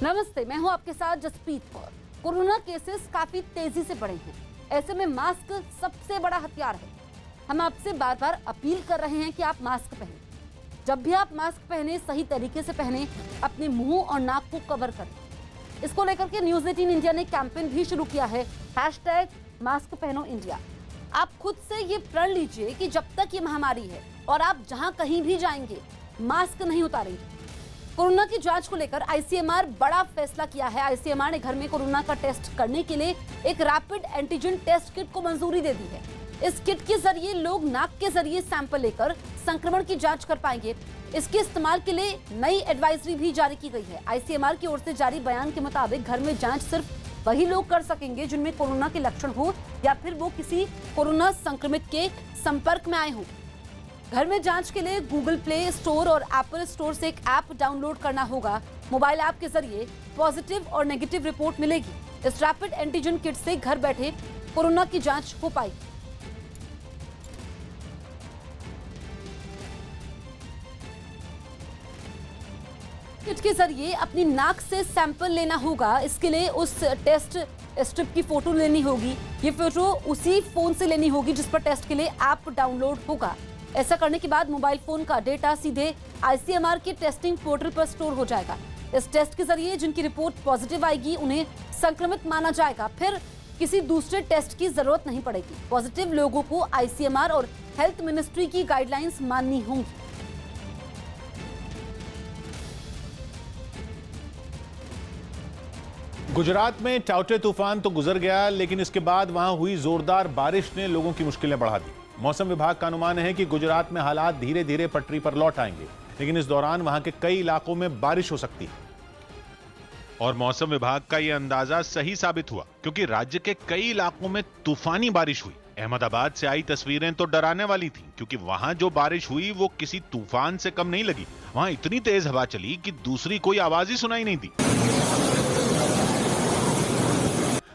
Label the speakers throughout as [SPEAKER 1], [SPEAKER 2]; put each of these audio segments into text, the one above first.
[SPEAKER 1] नमस्ते, मैं हूं आपके साथ जसप्रीत कौर। कोरोना केसेस काफी तेजी से बढ़े हैं। ऐसे में मास्क सबसे बड़ा हथियार है। हम आपसे बार बार अपील कर रहे हैं कि आप मास्क पहनें। जब भी आप मास्क पहने, सही तरीके से पहने, अपने मुंह और नाक को कवर करें। इसको लेकर के न्यूज 18 इंडिया ने कैंपेन भी शुरू किया है, #मास्क पहनो इंडिया। आप खुद से ये प्रण लीजिए कि जब तक ये महामारी है और आप जहां कहीं भी जाएंगे, मास्क नहीं उतारेंगे। कोरोना की जांच को लेकर आईसीएमआर बड़ा फैसला किया है। आईसीएमआर ने घर में कोरोना का टेस्ट करने के लिए एक रैपिड एंटीजन टेस्ट किट को मंजूरी दे दी है। इस किट के जरिए लोग नाक के जरिए सैंपल लेकर संक्रमण की जांच कर पाएंगे। इसके इस्तेमाल के लिए नई एडवाइजरी भी जारी की गई है। आईसीएमआर की ओर से जारी बयान के मुताबिक घर में जांच सिर्फ वही लोग कर सकेंगे जिनमें कोरोना के लक्षण हो या फिर वो किसी कोरोना संक्रमित के संपर्क में आए हों। घर में जांच के लिए गूगल प्ले स्टोर और एप्पल स्टोर से एक ऐप डाउनलोड करना होगा। मोबाइल ऐप के जरिए पॉजिटिव और नेगेटिव रिपोर्ट मिलेगी। इस रैपिड एंटीजन किट से घर बैठे कोरोना की जांच हो पाएगी। किट के जरिए अपनी नाक से सैंपल लेना होगा। इसके लिए उस टेस्ट स्ट्रिप की फोटो लेनी होगी। ये फोटो उसी फोन से लेनी होगी जिस पर टेस्ट के लिए ऐप डाउनलोड होगा। ऐसा करने के बाद मोबाइल फोन का डेटा सीधे आईसीएमआर के टेस्टिंग पोर्टल पर स्टोर हो जाएगा। इस टेस्ट के जरिए जिनकी रिपोर्ट पॉजिटिव आएगी उन्हें संक्रमित माना जाएगा। फिर किसी दूसरे टेस्ट की जरूरत नहीं पड़ेगी। पॉजिटिव लोगों को आईसीएमआर और हेल्थ मिनिस्ट्री की गाइडलाइंस माननी होंगी।
[SPEAKER 2] गुजरात में टाउटे तूफान तो गुजर गया, लेकिन इसके बाद वहां हुई जोरदार बारिश ने लोगों की मुश्किलें बढ़ा दी। मौसम विभाग का अनुमान है कि गुजरात में हालात धीरे धीरे पटरी पर लौट आएंगे, लेकिन इस दौरान वहां के कई इलाकों में बारिश हो सकती है।
[SPEAKER 3] और मौसम विभाग का यह अंदाजा सही साबित हुआ, क्योंकि राज्य के कई इलाकों में तूफानी बारिश हुई। अहमदाबाद से आई तस्वीरें तो डराने वाली थीं, क्योंकि वहां जो बारिश हुई वो किसी तूफान से कम नहीं लगी। वहां इतनी तेज हवा चली कि दूसरी कोई आवाज ही सुनाई नहीं दी।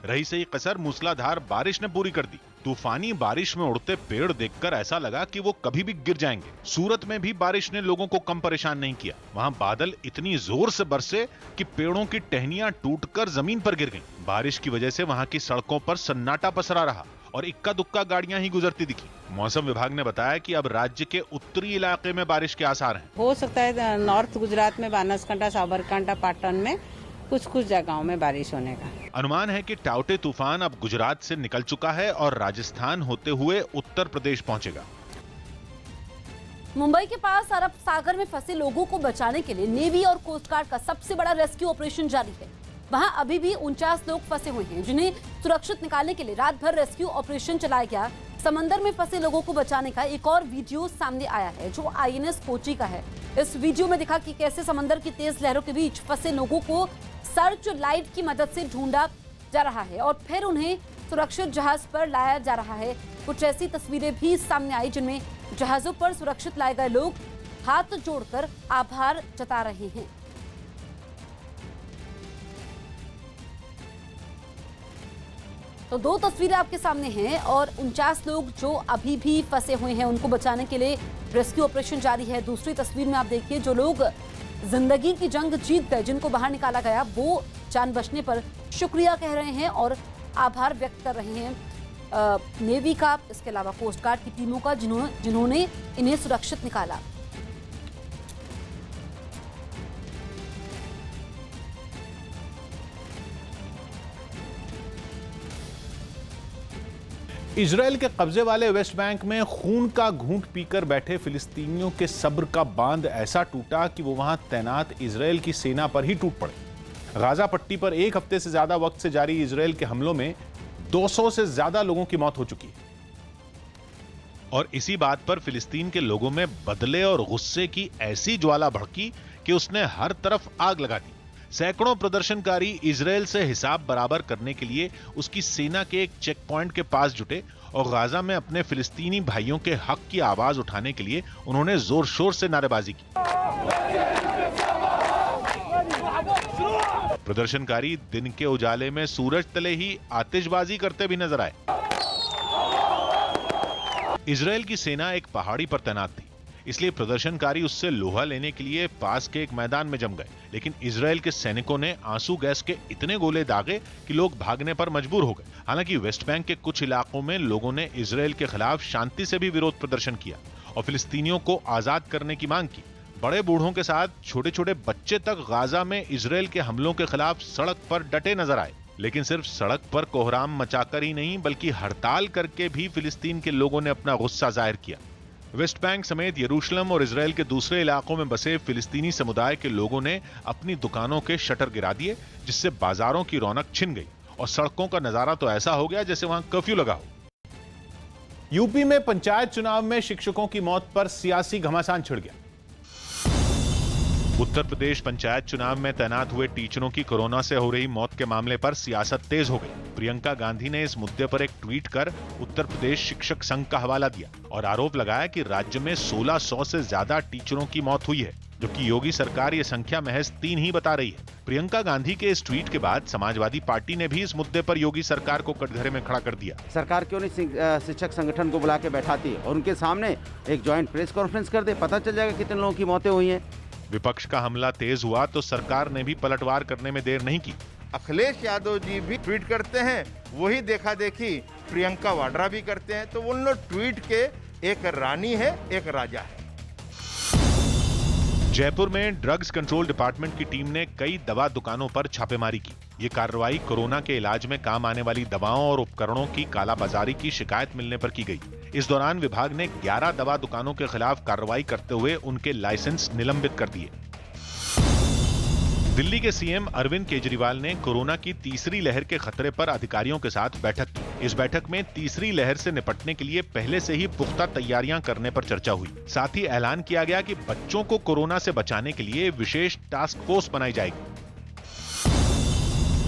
[SPEAKER 3] रही सही कसर मूसलाधार बारिश ने पूरी कर दी। तूफानी बारिश में उड़ते पेड़ देखकर ऐसा लगा कि वो कभी भी गिर जाएंगे। सूरत में भी बारिश ने लोगों को कम परेशान नहीं किया। वहां बादल इतनी जोर से बरसे कि पेड़ों की टहनियां टूटकर जमीन पर गिर गईं। बारिश की वजह से वहां की सड़कों पर सन्नाटा पसरा रहा और इक्का दुक्का गाड़ियां ही गुजरती दिखी। मौसम विभाग ने बताया कि अब राज्य के उत्तरी इलाके में बारिश के आसार हैं।
[SPEAKER 4] हो सकता है नॉर्थ गुजरात में बनासकांठा, साबरकांठा, पाटन में कुछ जगहों में बारिश होने का
[SPEAKER 3] अनुमान है कि टाउटे तूफान अब गुजरात से निकल चुका है और राजस्थान होते हुए उत्तर प्रदेश पहुंचेगा।
[SPEAKER 1] मुंबई के पास अरब सागर में फंसे लोगों को बचाने के लिए नेवी और कोस्ट गार्ड का सबसे बड़ा रेस्क्यू ऑपरेशन जारी है। वहां अभी भी 49 लोग फंसे हुए हैं, जिन्हें सुरक्षित निकालने के लिए रात भर रेस्क्यू ऑपरेशन चलाया गया। समंदर में फंसे लोगों को बचाने का एक और वीडियो सामने आया है, जो आईएनएस कोची का है। इस वीडियो में दिखा कि कैसे समंदर की तेज लहरों के बीच फंसे लोगों को सर्च लाइट की मदद से ढूंढा जा रहा है और फिर उन्हें सुरक्षित जहाज पर लाया जा रहा है। कुछ ऐसी तस्वीरें भी सामने आई जिनमें जहाजों पर सुरक्षित लाए गए लोग हाथ जोड़कर आभार जता रहे हैं। तो दो तस्वीरें आपके सामने हैं और 49 लोग जो अभी भी फंसे हुए हैं उनको बचाने के लिए रेस्क्यू ऑपरेशन जारी है। दूसरी तस्वीर में आप देखिए, जो लोग जिंदगी की जंग जीत गए, जिनको बाहर निकाला गया, वो जान बचने पर शुक्रिया कह रहे हैं और आभार व्यक्त कर रहे हैं नेवी का, इसके अलावा कोस्ट गार्ड की टीमों का, जिन्होंने इन्हें सुरक्षित निकाला।
[SPEAKER 2] इजराइल के कब्जे वाले वेस्ट बैंक में खून का घूंट पीकर बैठे फिलिस्तीनियों के सब्र का बांध ऐसा टूटा कि वो वहां तैनात इजराइल की सेना पर ही टूट पड़े। गाजा पट्टी पर एक हफ्ते से ज्यादा वक्त से जारी इजराइल के हमलों में 200 से ज्यादा लोगों की मौत हो चुकी है।
[SPEAKER 3] और इसी बात पर फिलिस्तीन के लोगों में बदले और गुस्से की ऐसी ज्वाला भड़की कि उसने हर तरफ आग लगा दी। सैकड़ों प्रदर्शनकारी इजराइल से हिसाब बराबर करने के लिए उसकी सेना के एक चेक पॉइंट के पास जुटे और गाजा में अपने फिलिस्तीनी भाइयों के हक की आवाज उठाने के लिए उन्होंने जोर शोर से नारेबाजी की। प्रदर्शनकारी दिन के उजाले में सूरज तले ही आतिशबाजी करते भी नजर आए। इजराइल की सेना एक पहाड़ी पर तैनात थी। इसलिए प्रदर्शनकारी उससे लोहा लेने के लिए पास के एक मैदान में जम गए। लेकिन इजरायल के सैनिकों ने आंसू गैस के इतने गोले दागे कि लोग भागने पर मजबूर हो गए। हालांकि वेस्ट बैंक के कुछ इलाकों में लोगों ने इजरायल के खिलाफ शांति से भी विरोध प्रदर्शन किया और फिलिस्तीनियों को आजाद करने की मांग की। बड़े बूढ़ों के साथ छोटे छोटे बच्चे तक गाजा में इजरायल के हमलों के खिलाफ सड़क पर डटे नजर आए। लेकिन सिर्फ सड़क पर कोहराम मचाकर ही नहीं बल्कि हड़ताल करके भी फिलिस्तीन के लोगों ने अपना गुस्सा जाहिर किया। वेस्ट बैंक समेत यरूशलेम और इजरायल के दूसरे इलाकों में बसे फिलिस्तीनी समुदाय के लोगों ने अपनी दुकानों के शटर गिरा दिए, जिससे बाजारों की रौनक छिन गई और सड़कों का नजारा तो ऐसा हो गया जैसे वहां कर्फ्यू लगा हो।
[SPEAKER 2] यूपी में पंचायत चुनाव में शिक्षकों की मौत पर सियासी घमासान छिड़ गया।
[SPEAKER 3] उत्तर प्रदेश पंचायत चुनाव में तैनात हुए टीचरों की कोरोना से हो रही मौत के मामले पर सियासत तेज हो गई। प्रियंका गांधी ने इस मुद्दे पर एक ट्वीट कर उत्तर प्रदेश शिक्षक संघ का हवाला दिया और आरोप लगाया कि राज्य में 1600 से ज्यादा टीचरों की मौत हुई है, जबकि योगी सरकार ये संख्या महज 3 ही बता रही है। प्रियंका गांधी के इस ट्वीट के बाद समाजवादी पार्टी ने भी इस मुद्दे पर योगी सरकार को कटघरे में खड़ा कर दिया।
[SPEAKER 5] सरकार क्यों नहीं शिक्षक संगठन को बुला के बैठाती और उनके सामने एक ज्वाइंट प्रेस कॉन्फ्रेंस कर दे, पता चल जाएगा कितने लोगों की मौतें हुई हैं।
[SPEAKER 3] विपक्ष का हमला तेज हुआ तो सरकार ने भी पलटवार करने में देर नहीं की।
[SPEAKER 6] अखिलेश यादव जी भी ट्वीट करते हैं, वही देखा देखी प्रियंका वाड्रा भी करते हैं, तो उन लोग ट्वीट के एक रानी है एक राजा है।
[SPEAKER 3] जयपुर में ड्रग्स कंट्रोल डिपार्टमेंट की टीम ने कई दवा दुकानों पर छापेमारी की। ये कार्रवाई कोरोना के इलाज में काम आने वाली दवाओं और उपकरणों की कालाबाजारी की शिकायत मिलने पर की गई। इस दौरान विभाग ने 11 दवा दुकानों के खिलाफ कार्रवाई करते हुए उनके लाइसेंस निलंबित कर दिए। दिल्ली के सीएम अरविंद केजरीवाल ने कोरोना की तीसरी लहर के खतरे पर अधिकारियों के साथ बैठक की। इस बैठक में तीसरी लहर से निपटने के लिए पहले से ही पुख्ता तैयारियां करने पर चर्चा हुई। साथ ही ऐलान किया गया कि बच्चों को कोरोना से बचाने के लिए विशेष टास्क फोर्स बनाई जाएगी।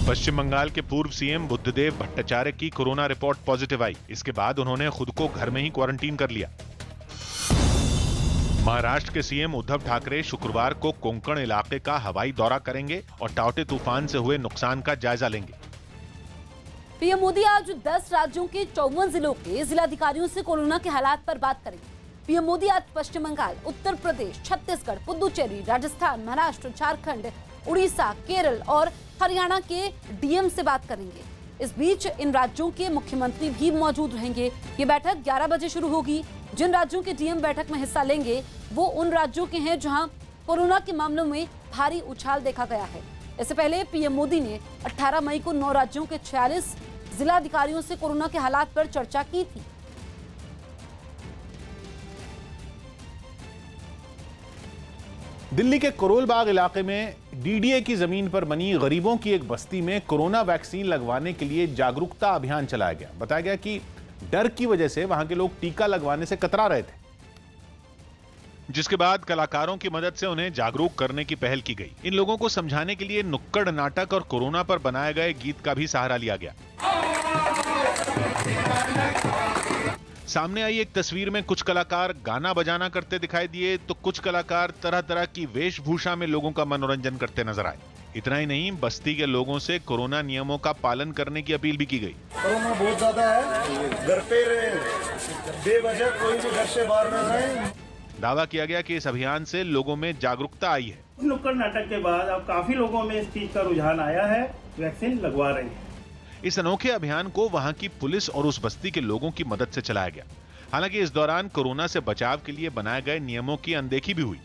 [SPEAKER 3] पश्चिम बंगाल के पूर्व सीएम बुद्धदेव भट्टाचार्य की कोरोना रिपोर्ट पॉजिटिव आई। इसके बाद उन्होंने खुद को घर में ही क्वारंटीन कर लिया। महाराष्ट्र के सीएम उद्धव ठाकरे शुक्रवार को कोंकण इलाके का हवाई दौरा करेंगे और टाउटे तूफान से हुए नुकसान का जायजा लेंगे।
[SPEAKER 1] पीएम मोदी आज 10 राज्यों के 54 जिलों के जिलाधिकारियों से कोरोना के हालात पर बात करेंगे। पीएम मोदी आज पश्चिम बंगाल, उत्तर प्रदेश, छत्तीसगढ़, पुदुचेरी, राजस्थान, महाराष्ट्र, झारखंड, उड़ीसा, केरल और हरियाणा के डीएम से बात करेंगे। इस बीच इन राज्यों के मुख्यमंत्री भी मौजूद रहेंगे। ये बैठक 11 बजे शुरू होगी। जिन राज्यों के डीएम बैठक में हिस्सा लेंगे वो उन राज्यों के हैं जहां कोरोना के मामलों में भारी उछाल देखा गया है। इससे पहले पीएम मोदी ने 18 मई को 9 राज्यों के 46 जिलाधिकारियों से कोरोना के हालात पर चर्चा की थी।
[SPEAKER 2] दिल्ली के करोल बाग इलाके में डीडीए की जमीन पर बनी गरीबों की एक बस्ती में कोरोना वैक्सीन लगवाने के लिए जागरूकता अभियान चलाया गया। बताया गया कि डर की वजह से वहां के लोग टीका लगवाने से कतरा रहे थे,
[SPEAKER 3] जिसके बाद कलाकारों की मदद से उन्हें जागरूक करने की पहल की गई। इन लोगों को समझाने के लिए नुक्कड़ नाटक और कोरोना पर बनाए गए गीत का भी सहारा लिया गया। सामने आई एक तस्वीर में कुछ कलाकार गाना बजाना करते दिखाई दिए तो कुछ कलाकार तरह तरह की वेशभूषा में लोगों का मनोरंजन करते नजर आए। इतना ही नहीं, बस्ती के लोगों से कोरोना नियमों का पालन करने की अपील भी की गई।
[SPEAKER 7] कोरोना बहुत ज्यादा है, घर पे रहे, बेवजह कोई भी घर से बाहर न जाए।
[SPEAKER 3] दावा किया गया कि इस अभियान से लोगों में जागरूकता आई है।
[SPEAKER 8] नुक्कड़ नाटक के बाद अब काफी लोगों में इस चीज का रुझान आया है, वैक्सीन लगवा रहे हैं।
[SPEAKER 3] इस अनोखे अभियान को वहां की पुलिस और उस बस्ती के लोगों की मदद से चलाया गया। हालांकि इस दौरान कोरोना से बचाव के लिए बनाए गए नियमों की अनदेखी भी हुई।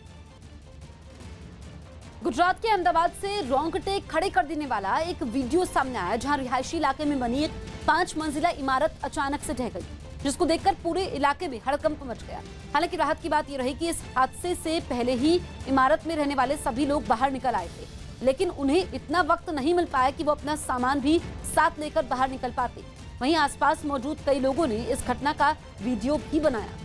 [SPEAKER 1] गुजरात के अहमदाबाद से रोंगटे खड़े कर देने वाला एक वीडियो सामने आया, जहां रिहायशी इलाके में बनी एक 5 मंजिला इमारत अचानक से ढह गई, जिसको देखकर पूरे इलाके में हड़कंप मच गया। हालांकि राहत की बात यह रही कि इस हादसे से पहले ही इमारत में रहने वाले सभी लोग बाहर निकल आए थे, लेकिन उन्हें इतना वक्त नहीं मिल पाया कि वो अपना सामान भी साथ लेकर बाहर निकल पाते। वहीं आसपास मौजूद कई लोगों ने इस घटना का वीडियो भी बनाया।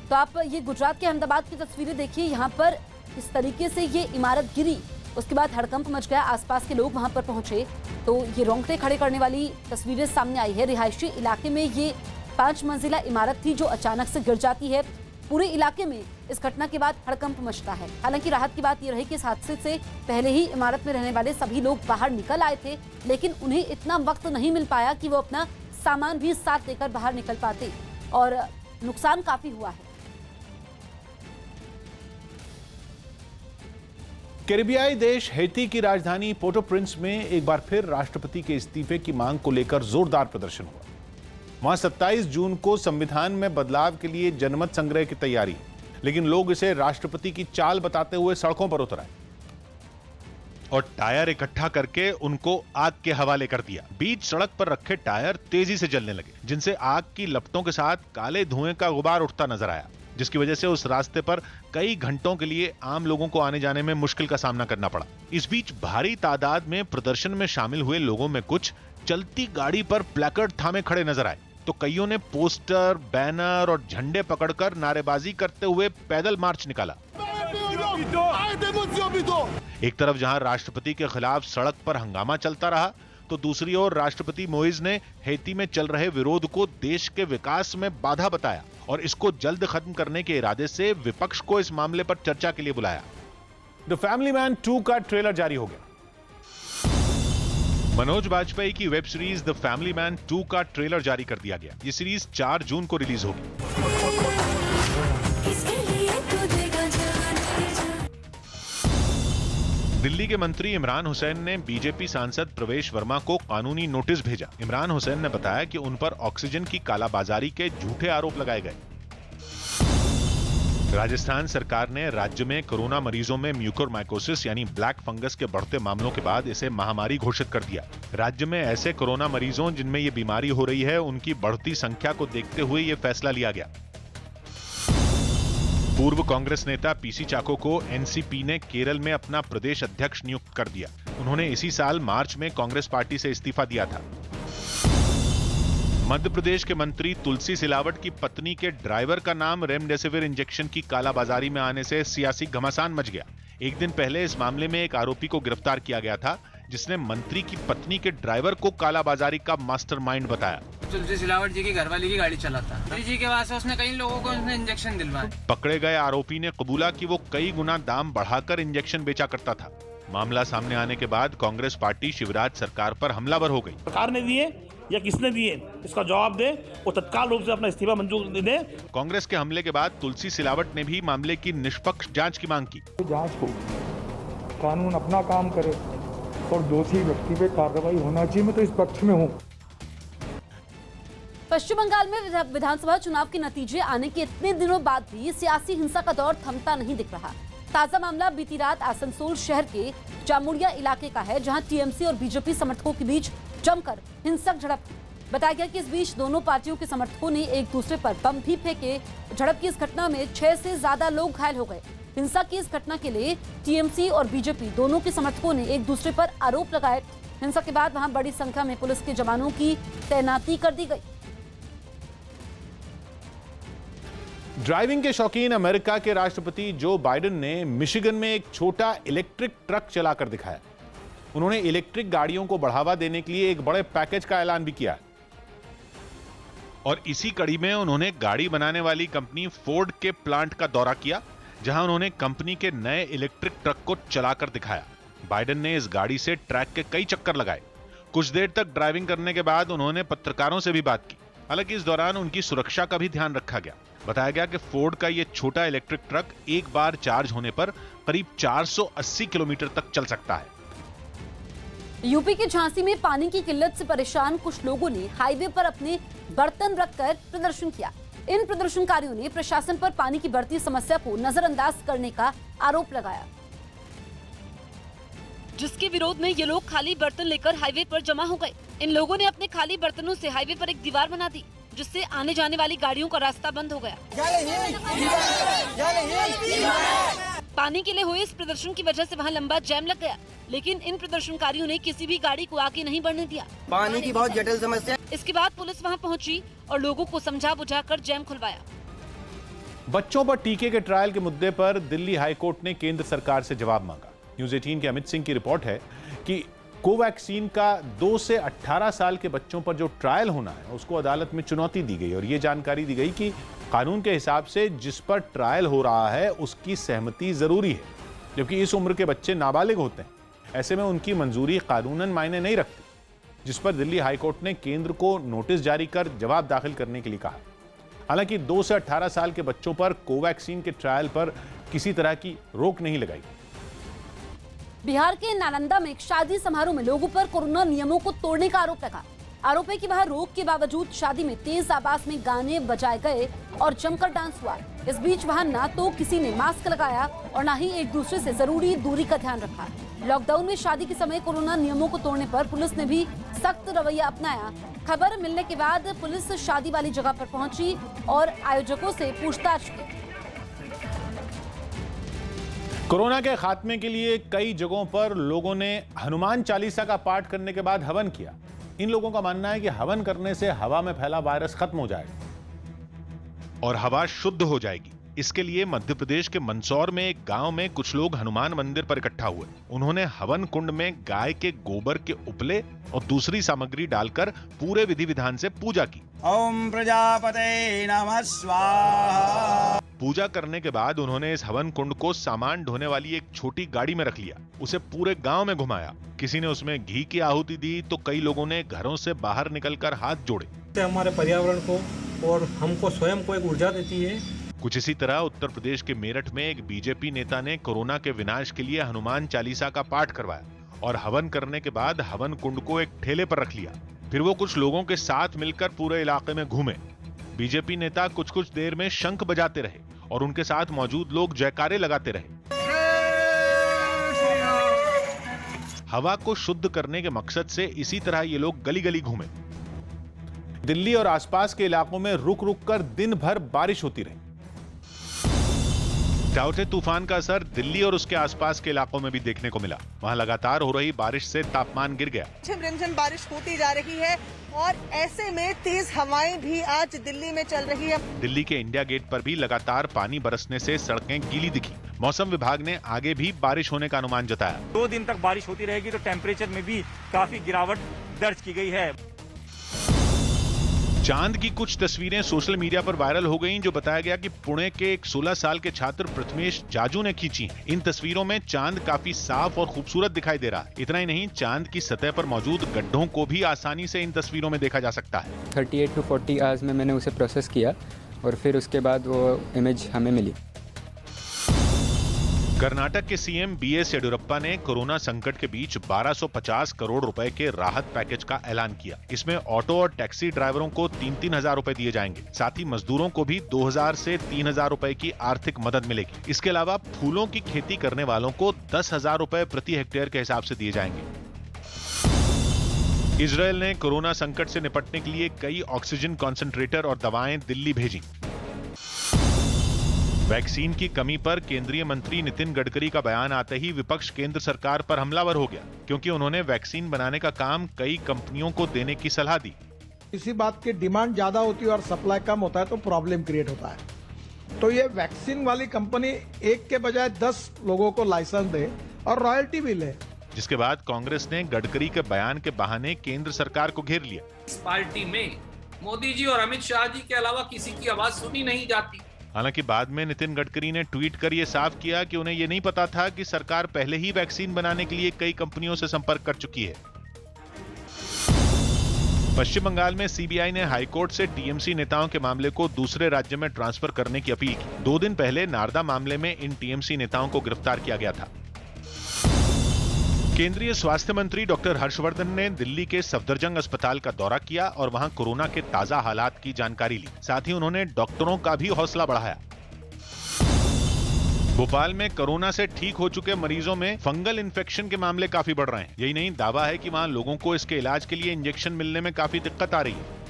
[SPEAKER 1] तो आप ये गुजरात के अहमदाबाद की तस्वीरें देखिए। यहाँ पर इस तरीके से ये इमारत गिरी, उसके बाद हड़कंप मच गया। आसपास के लोग वहां पर पहुंचे तो ये रोंगटे खड़े करने वाली तस्वीरें सामने आई है। रिहायशी इलाके में ये 5 मंजिला इमारत थी जो अचानक से गिर जाती है। पूरे इलाके में इस घटना के बाद हड़कंप मचता है। हालांकि राहत की बात यह रही कि इस हादसे से पहले ही इमारत में रहने वाले सभी लोग बाहर निकल आए थे, लेकिन उन्हें इतना वक्त नहीं मिल पाया कि वो अपना सामान भी साथ लेकर बाहर निकल पाते और नुकसान काफी हुआ है।
[SPEAKER 2] कैरिबियाई देश हैती की राजधानी पोर्टो प्रिंस में एक बार फिर राष्ट्रपति के इस्तीफे की मांग को लेकर जोरदार प्रदर्शन हुआ। वहां 27 जून को संविधान में बदलाव के लिए जनमत संग्रह की तैयारी है, लेकिन लोग इसे राष्ट्रपति की चाल बताते हुए सड़कों पर उतर आए
[SPEAKER 3] और टायर इकट्ठा करके उनको आग के हवाले कर दिया। बीच सड़क पर रखे टायर तेजी से जलने लगे, जिनसे आग की लपटों के साथ काले धुएं का गुबार उठता नजर आया, जिसकी वजह से उस रास्ते पर कई घंटों के लिए आम लोगों को आने जाने में मुश्किल का सामना करना पड़ा। इस बीच भारी तादाद में प्रदर्शन में शामिल हुए लोगों में कुछ चलती गाड़ी पर प्लेकार्ड थामे खड़े नजर आए, तो कईयों ने पोस्टर, बैनर और झंडे पकड़कर नारेबाजी करते हुए पैदल मार्च निकाला। एक तरफ जहां राष्ट्रपति के खिलाफ सड़क पर हंगामा चलता रहा, तो दूसरी ओर राष्ट्रपति मोइज ने हैती में चल रहे विरोध को देश के विकास में बाधा बताया और इसको जल्द खत्म करने के इरादे से विपक्ष को इस मामले पर चर्चा के लिए बुलाया।
[SPEAKER 2] द फैमिली मैन 2 का ट्रेलर जारी हो गया।
[SPEAKER 3] मनोज बाजपेयी की web series the family man 2 का ट्रेलर जारी कर दिया गया। ये सीरीज 4 जून को रिलीज होगी। दिल्ली के मंत्री इमरान हुसैन ने बीजेपी सांसद प्रवेश वर्मा को कानूनी नोटिस भेजा। इमरान हुसैन ने बताया कि उन पर ऑक्सीजन की कालाबाजारी के झूठे आरोप लगाए गए। राजस्थान सरकार ने राज्य में कोरोना मरीजों में म्यूकोरमाइकोसिस यानी ब्लैक फंगस के बढ़ते मामलों के बाद इसे महामारी घोषित कर दिया। राज्य में ऐसे कोरोना मरीजों जिनमें ये बीमारी हो रही है, उनकी बढ़ती संख्या को देखते हुए ये फैसला लिया गया। पूर्व कांग्रेस नेता पीसी चाको को एनसीपी ने केरल में अपना प्रदेश अध्यक्ष नियुक्त कर दिया। उन्होंने इसी साल मार्च में कांग्रेस पार्टी से इस्तीफा दिया था। मध्य प्रदेश के मंत्री तुलसी सिलावट की पत्नी के ड्राइवर का नाम रेमडेसिविर इंजेक्शन की कालाबाजारी में आने से सियासी घमासान मच गया। एक दिन पहले इस मामले में एक आरोपी को गिरफ्तार किया गया था, जिसने मंत्री की पत्नी के ड्राइवर को कालाबाजारी का मास्टरमाइंड बताया।
[SPEAKER 9] तुलसी सिलावट जी की घरवाली की गाड़ी चलाता है जी के वहां से उसने कई लोगों को उसने इंजेक्शन दिलवाए।
[SPEAKER 3] पकड़े गए आरोपी ने कबूला कि वो कई गुना दाम बढ़ाकर इंजेक्शन बेचा करता था। मामला सामने आने के बाद कांग्रेस पार्टी शिवराज सरकार पर हमलावर हो गई।
[SPEAKER 8] सरकार ने दिए या किसने दिए, इसका जवाब दे, वो तत्काल रूप से अपना इस्तीफा मंजूर दे।
[SPEAKER 3] कांग्रेस के हमले के बाद तुलसी सिलावट ने भी मामले की निष्पक्ष जांच की मांग की।
[SPEAKER 10] जांच हो, कानून अपना काम करे और दोषी व्यक्ति पे कार्रवाई होना चाहिए। मैं तो इस पक्ष में हूँ।
[SPEAKER 1] पश्चिम बंगाल में विधानसभा चुनाव के नतीजे आने के इतने दिनों बाद भी सियासी हिंसा का दौर थमता नहीं दिख रहा। ताजा मामला बीती रात आसनसोल शहर के जामुड़िया इलाके का है, जहां टीएमसी और बीजेपी समर्थकों के बीच जमकर हिंसक झड़प हुई। बताया गया कि इस बीच दोनों पार्टियों के समर्थकों ने एक दूसरे पर बम भी फेंके। झड़प की इस घटना में 6 से ज्यादा लोग घायल हो गए। हिंसा की इस घटना के लिए टीएमसी और बीजेपी दोनों के समर्थकों ने एक दूसरे पर आरोप लगाए। हिंसा के बाद वहां बड़ी संख्या में पुलिस के जवानों की तैनाती कर दी गई।
[SPEAKER 2] ड्राइविंग के शौकीन अमेरिका के राष्ट्रपति जो बाइडेन ने मिशिगन में एक छोटा इलेक्ट्रिक ट्रक चलाकर दिखाया। उन्होंने इलेक्ट्रिक गाड़ियों को बढ़ावा देने के लिए एक बड़े पैकेज का ऐलान भी किया।
[SPEAKER 3] और इसी कड़ी में उन्होंने गाड़ी बनाने वाली कंपनी फोर्ड के प्लांट का दौरा किया, जहां उन्होंने कंपनी के नए इलेक्ट्रिक ट्रक को चलाकर दिखाया। बाइडेन ने इस गाड़ी से ट्रैक के कई चक्कर लगाए। कुछ देर तक ड्राइविंग करने के बाद उन्होंने पत्रकारों से भी बात की। हालांकि इस दौरान उनकी सुरक्षा का भी ध्यान रखा गया। बताया गया कि फोर्ड का यह छोटा इलेक्ट्रिक ट्रक एक बार चार्ज होने पर करीब 480 किलोमीटर तक चल सकता है।
[SPEAKER 1] यूपी के झांसी में पानी की किल्लत से परेशान कुछ लोगों ने हाईवे पर अपने बर्तन रखकर प्रदर्शन किया। इन प्रदर्शनकारियों ने प्रशासन पर पानी की बढ़ती समस्या को नजरअंदाज करने का आरोप लगाया, जिसके विरोध में ये लोग खाली बर्तन लेकर हाईवे पर जमा हो गए। इन लोगों ने अपने खाली बर्तनों से हाईवे पर एक दीवार बना दी, जिससे आने जाने वाली गाड़ियों का रास्ता बंद हो गया। पानी के लिए हुए इस प्रदर्शन की वजह से वहां लंबा जैम लग गया, लेकिन इन प्रदर्शनकारियों ने किसी भी गाड़ी को आगे नहीं बढ़ने दिया।
[SPEAKER 11] पानी की बहुत जटिल समस्या।
[SPEAKER 1] इसके बाद पुलिस वहां पहुंची और लोगों को समझा बुझाकर जैम खुलवाया।
[SPEAKER 2] बच्चों पर टीके के ट्रायल के मुद्दे पर दिल्ली हाईकोर्ट ने केंद्र सरकार से जवाब मांगा। न्यूज 18 के अमित सिंह की रिपोर्ट है कि कोवैक्सीन का 2 से 18 साल के बच्चों पर जो ट्रायल होना है उसको अदालत में चुनौती दी गई और ये जानकारी दी गई कि कानून के हिसाब से जिस पर ट्रायल हो रहा है उसकी सहमति जरूरी है, जबकि इस उम्र के बच्चे नाबालिग होते हैं। ऐसे में उनकी मंजूरी कानूनन मायने नहीं रखती। जिस पर दिल्ली हाईकोर्ट ने केंद्र को नोटिस जारी कर जवाब दाखिल करने के लिए कहा। हालांकि 2 से 18 साल के बच्चों पर कोवैक्सीन के ट्रायल पर किसी तरह की रोक नहीं लगाई।
[SPEAKER 1] बिहार के नालंदा में एक शादी समारोह में लोगों पर कोरोना नियमों को तोड़ने का आरोप लगा। आरोप है कि वहां रोक के बावजूद शादी में तेज आवाज में गाने बजाए गए और जमकर डांस हुआ। इस बीच वहां ना तो किसी ने मास्क लगाया और ना ही एक दूसरे से जरूरी दूरी का ध्यान रखा। लॉकडाउन में शादी के समय कोरोना नियमों को तोड़ने पर पुलिस ने भी सख्त रवैया अपनाया। खबर मिलने के बाद पुलिस शादी वाली जगह पर पहुंची और आयोजकों से पूछताछ की।
[SPEAKER 2] कोरोना के खात्मे के लिए कई जगहों पर लोगों ने हनुमान चालीसा का पाठ करने के बाद हवन किया। इन लोगों का मानना है कि हवन करने से हवा में फैला वायरस खत्म हो जाएगा
[SPEAKER 3] और हवा शुद्ध हो जाएगी। इसके लिए मध्य प्रदेश के मंदसौर में एक गांव में कुछ लोग हनुमान मंदिर पर इकट्ठा हुए। उन्होंने हवन कुंड में गाय के गोबर के उपले और दूसरी सामग्री डालकर पूरे विधि विधान से पूजा की।
[SPEAKER 11] ओम प्रजापते नमः स्वाहा।
[SPEAKER 3] पूजा करने के बाद उन्होंने इस हवन कुंड को सामान ढोने वाली एक छोटी गाड़ी में रख लिया। उसे पूरे गांव में घुमाया। किसी ने उसमें घी की आहुति दी तो कई लोगों ने घरों से बाहर निकलकर हाथ जोड़े।
[SPEAKER 12] हमारे पर्यावरण को और हमको स्वयं को एक ऊर्जा देती है।
[SPEAKER 3] कुछ इसी तरह उत्तर प्रदेश के मेरठ में एक बीजेपी नेता ने कोरोना के विनाश के लिए हनुमान चालीसा का पाठ करवाया और हवन करने के बाद हवन कुंड को एक ठेले पर रख लिया। फिर वो कुछ लोगों के साथ मिलकर पूरे इलाके में घूमे। बीजेपी नेता कुछ कुछ देर में शंख बजाते रहे और उनके साथ मौजूद लोग जयकारे लगाते रहे। हवा को शुद्ध करने के मकसद से इसी तरह ये लोग गली गली घूमे।
[SPEAKER 2] दिल्ली और आसपास के इलाकों में रुक रुक कर दिन भर बारिश होती रही।
[SPEAKER 3] टाउटे तूफान का असर दिल्ली और उसके आसपास के इलाकों में भी देखने को मिला। वहां लगातार हो रही बारिश से तापमान गिर गया।
[SPEAKER 13] रिमझिम बारिश होती जा रही है और ऐसे में तेज हवाएं भी आज दिल्ली में चल रही है।
[SPEAKER 3] दिल्ली के इंडिया गेट पर भी लगातार पानी बरसने से सड़कें गीली दिखी। मौसम विभाग ने आगे भी बारिश होने का अनुमान जताया।
[SPEAKER 12] 2 दिन तक बारिश होती रहेगी तो टेम्परेचर में भी काफी गिरावट दर्ज की गई है।
[SPEAKER 3] चांद की कुछ तस्वीरें सोशल मीडिया पर वायरल हो गईं, जो बताया गया कि पुणे के एक 16 साल के छात्र प्रथमेश जाजू ने खींची। इन तस्वीरों में चांद काफी साफ और खूबसूरत दिखाई दे रहा है। इतना ही नहीं, चांद की सतह पर मौजूद गड्ढों को भी आसानी से इन तस्वीरों में देखा जा सकता है।
[SPEAKER 14] 38 to 40 आवर्स में मैंने उसे प्रोसेस किया और फिर उसके बाद वो इमेज हमें मिली।
[SPEAKER 3] कर्नाटक के सीएम बीएस येडियुरप्पा ने कोरोना संकट के बीच 1250 करोड़ रुपए के राहत पैकेज का ऐलान किया। इसमें ऑटो और टैक्सी ड्राइवरों को 3-3 हजार रुपए दिए जाएंगे। साथ ही मजदूरों को भी 2000 से 3000 रुपए की आर्थिक मदद मिलेगी। इसके अलावा फूलों की खेती करने वालों को 10,000 रुपए प्रति हेक्टेयर के हिसाब से दिए जाएंगे। इजरायल ने कोरोना संकट से निपटने के लिए कई ऑक्सीजन कॉन्सेंट्रेटर और दवाएं दिल्ली भेजी। वैक्सीन की कमी पर केंद्रीय मंत्री नितिन गडकरी का बयान आते ही विपक्ष केंद्र सरकार पर हमलावर हो गया, क्योंकि उन्होंने वैक्सीन बनाने का काम कई कंपनियों को देने की सलाह दी।
[SPEAKER 15] इसी बात की डिमांड ज्यादा होती है और सप्लाई कम होता है तो प्रॉब्लम क्रिएट होता है। तो ये वैक्सीन वाली कंपनी एक के बजाय 10 लोगों को लाइसेंस दे और रॉयल्टी भी ले।
[SPEAKER 3] जिसके बाद कांग्रेस ने गडकरी के बयान के बहाने केंद्र सरकार को घेर लिया।
[SPEAKER 16] इस पार्टी में मोदी जी और अमित शाह जी के अलावा किसी की आवाज सुनी नहीं जाती।
[SPEAKER 3] हालांकि बाद में नितिन गडकरी ने ट्वीट कर यह साफ किया कि उन्हें यह नहीं पता था कि सरकार पहले ही वैक्सीन बनाने के लिए कई कंपनियों से संपर्क कर चुकी है। पश्चिम बंगाल में सीबीआई ने हाईकोर्ट से टीएमसी नेताओं के मामले को दूसरे राज्य में ट्रांसफर करने की अपील की। 2 दिन पहले नारदा मामले में इन टीएमसी नेताओं को गिरफ्तार किया गया था। केंद्रीय स्वास्थ्य मंत्री डॉक्टर हर्षवर्धन ने दिल्ली के सफदरजंग अस्पताल का दौरा किया और वहां कोरोना के ताजा हालात की जानकारी ली। साथ ही उन्होंने डॉक्टरों का भी हौसला बढ़ाया। भोपाल में कोरोना से ठीक हो चुके मरीजों में फंगल इन्फेक्शन के मामले काफी बढ़ रहे हैं। यही नहीं, दावा है कि वहां लोगों को इसके इलाज के लिए इंजेक्शन मिलने में काफी दिक्कत आ रही है।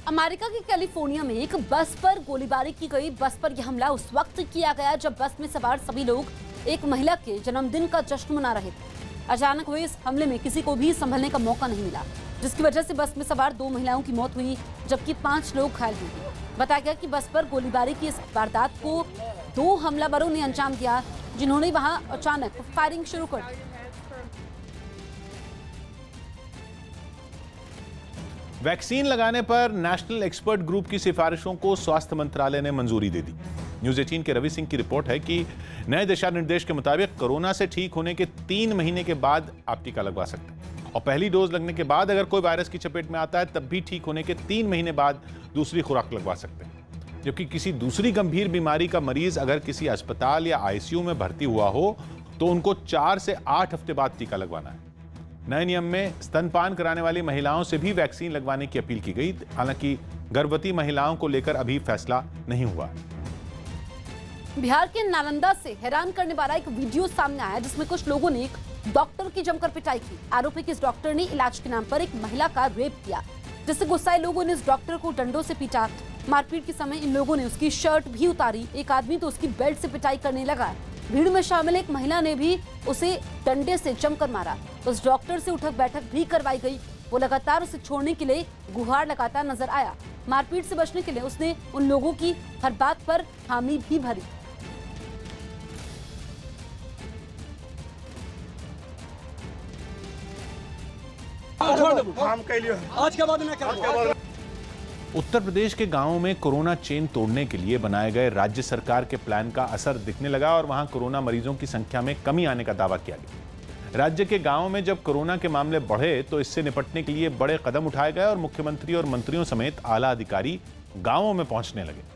[SPEAKER 1] अमेरिका के कैलिफोर्निया में एक बस पर गोलीबारी की गई। बस पर यह हमला उस वक्त किया गया जब बस में सवार सभी लोग एक महिला के जन्मदिन का जश्न मना रहे थे। अचानक हुए इस हमले में किसी को भी संभलने का मौका नहीं मिला, जिसकी वजह से बस में सवार 2 महिलाओं की मौत हुई, जबकि 5 लोग घायल हुए। बताया गया कि बस पर गोलीबारी की इस वारदात को 2 हमलावरों ने अंजाम दिया, जिन्होंने वहां अचानक फायरिंग शुरू कर दी।
[SPEAKER 2] वैक्सीन लगाने पर नेशनल एक्सपर्ट ग्रुप की सिफारिशों को स्वास्थ्य मंत्रालय ने मंजूरी दे दी। न्यूज़ 18 के रवि सिंह की रिपोर्ट है कि नए दिशा निर्देश के मुताबिक कोरोना से ठीक होने के 3 महीने के बाद आप टीका लगवा सकते हैं और पहली डोज लगने के बाद अगर कोई वायरस की चपेट में आता है तब भी ठीक होने के 3 महीने बाद दूसरी खुराक लगवा सकते हैं। जबकि किसी दूसरी गंभीर बीमारी का मरीज अगर किसी अस्पताल या आईसीयू में भर्ती हुआ हो तो उनको 4 से 8 हफ्ते बाद टीका लगवाना है। नए नियम में स्तनपान कराने वाली महिलाओं से भी वैक्सीन लगवाने की अपील की गई। हालांकि गर्भवती महिलाओं को लेकर अभी फैसला नहीं हुआ।
[SPEAKER 1] बिहार के नालंदा से हैरान करने वाला एक वीडियो सामने आया जिसमें कुछ लोगों ने एक डॉक्टर की जमकर पिटाई की। आरोप है कि इस डॉक्टर ने इलाज के नाम पर एक महिला का रेप किया, जिससे गुस्साए लोगों ने इस डॉक्टर को डंडों से पीटा। मारपीट के समय इन लोगों ने उसकी शर्ट भी उतारी। एक आदमी तो उसकी बेल्ट से पिटाई करने लगा। भीड़ में शामिल एक महिला ने भी उसे डंडे से जमकर मारा। उस डॉक्टर से उठक बैठक भी करवाई गई। वो लगातार उसे छोड़ने के लिए गुहार लगाता नजर आया। मारपीट से बचने के लिए उसने उन लोगों की हर बात पर हामी भी भरी।
[SPEAKER 7] आज के बाद
[SPEAKER 2] उत्तर प्रदेश के गांवों में कोरोना चेन तोड़ने के लिए बनाए गए राज्य सरकार के प्लान का असर दिखने लगा और वहां कोरोना मरीजों की संख्या में कमी आने का दावा किया गया। राज्य के गांवों में जब कोरोना के मामले बढ़े तो इससे निपटने के लिए बड़े कदम उठाए गए और मुख्यमंत्री और मंत्रियों समेत आला अधिकारी गांवों में पहुंचने लगे।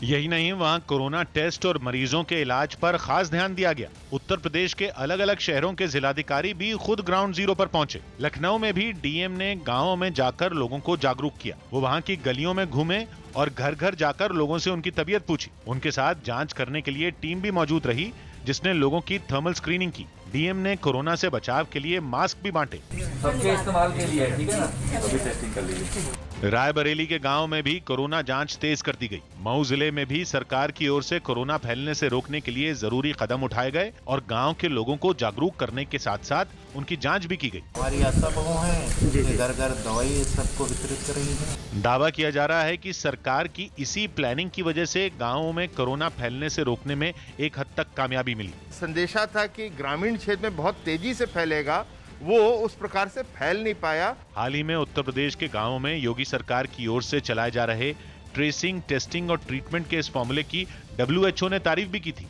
[SPEAKER 3] यही नहीं, वहां कोरोना टेस्ट और मरीजों के इलाज पर खास ध्यान दिया गया। उत्तर प्रदेश के अलग अलग शहरों के जिलाधिकारी भी खुद ग्राउंड जीरो पर पहुंचे। लखनऊ में भी डीएम ने गांवों में जाकर लोगों को जागरूक किया। वो वहां की गलियों में घूमे और घर घर जाकर लोगों से उनकी तबीयत पूछी। उनके साथ जांच करने के लिए टीम भी मौजूद रही जिसने लोगों की थर्मल स्क्रीनिंग की। डीएम ने कोरोना से बचाव के लिए मास्क भी बांटे।
[SPEAKER 17] सबके इस्तेमाल के लिए, ठीक है ना, अभी टेस्टिंग कर लीजिए।
[SPEAKER 3] रायबरेली के गांव में भी कोरोना जांच तेज कर दी गई। मऊ जिले में भी सरकार की ओर से कोरोना फैलने से रोकने के लिए जरूरी कदम उठाए गए और गांव के लोगों को जागरूक करने के साथ साथ उनकी जांच भी की गई।
[SPEAKER 17] हमारी आशा बहु हैं, घर घर दवाई सबको वितरित कर रही है।
[SPEAKER 3] दावा किया जा रहा है कि सरकार की इसी प्लानिंग की वजह से गांवों में कोरोना फैलने से रोकने में एक हद तक कामयाबी मिली।
[SPEAKER 6] संदेशा था कि ग्रामीण क्षेत्र में बहुत तेजी से फैलेगा, वो उस प्रकार से फैल नहीं पाया।
[SPEAKER 3] हाल ही में उत्तर प्रदेश के गांवों में योगी सरकार की ओर से चलाए जा रहे ट्रेसिंग, टेस्टिंग और ट्रीटमेंट के इस फॉर्मूले की WHO ने तारीफ भी की थी,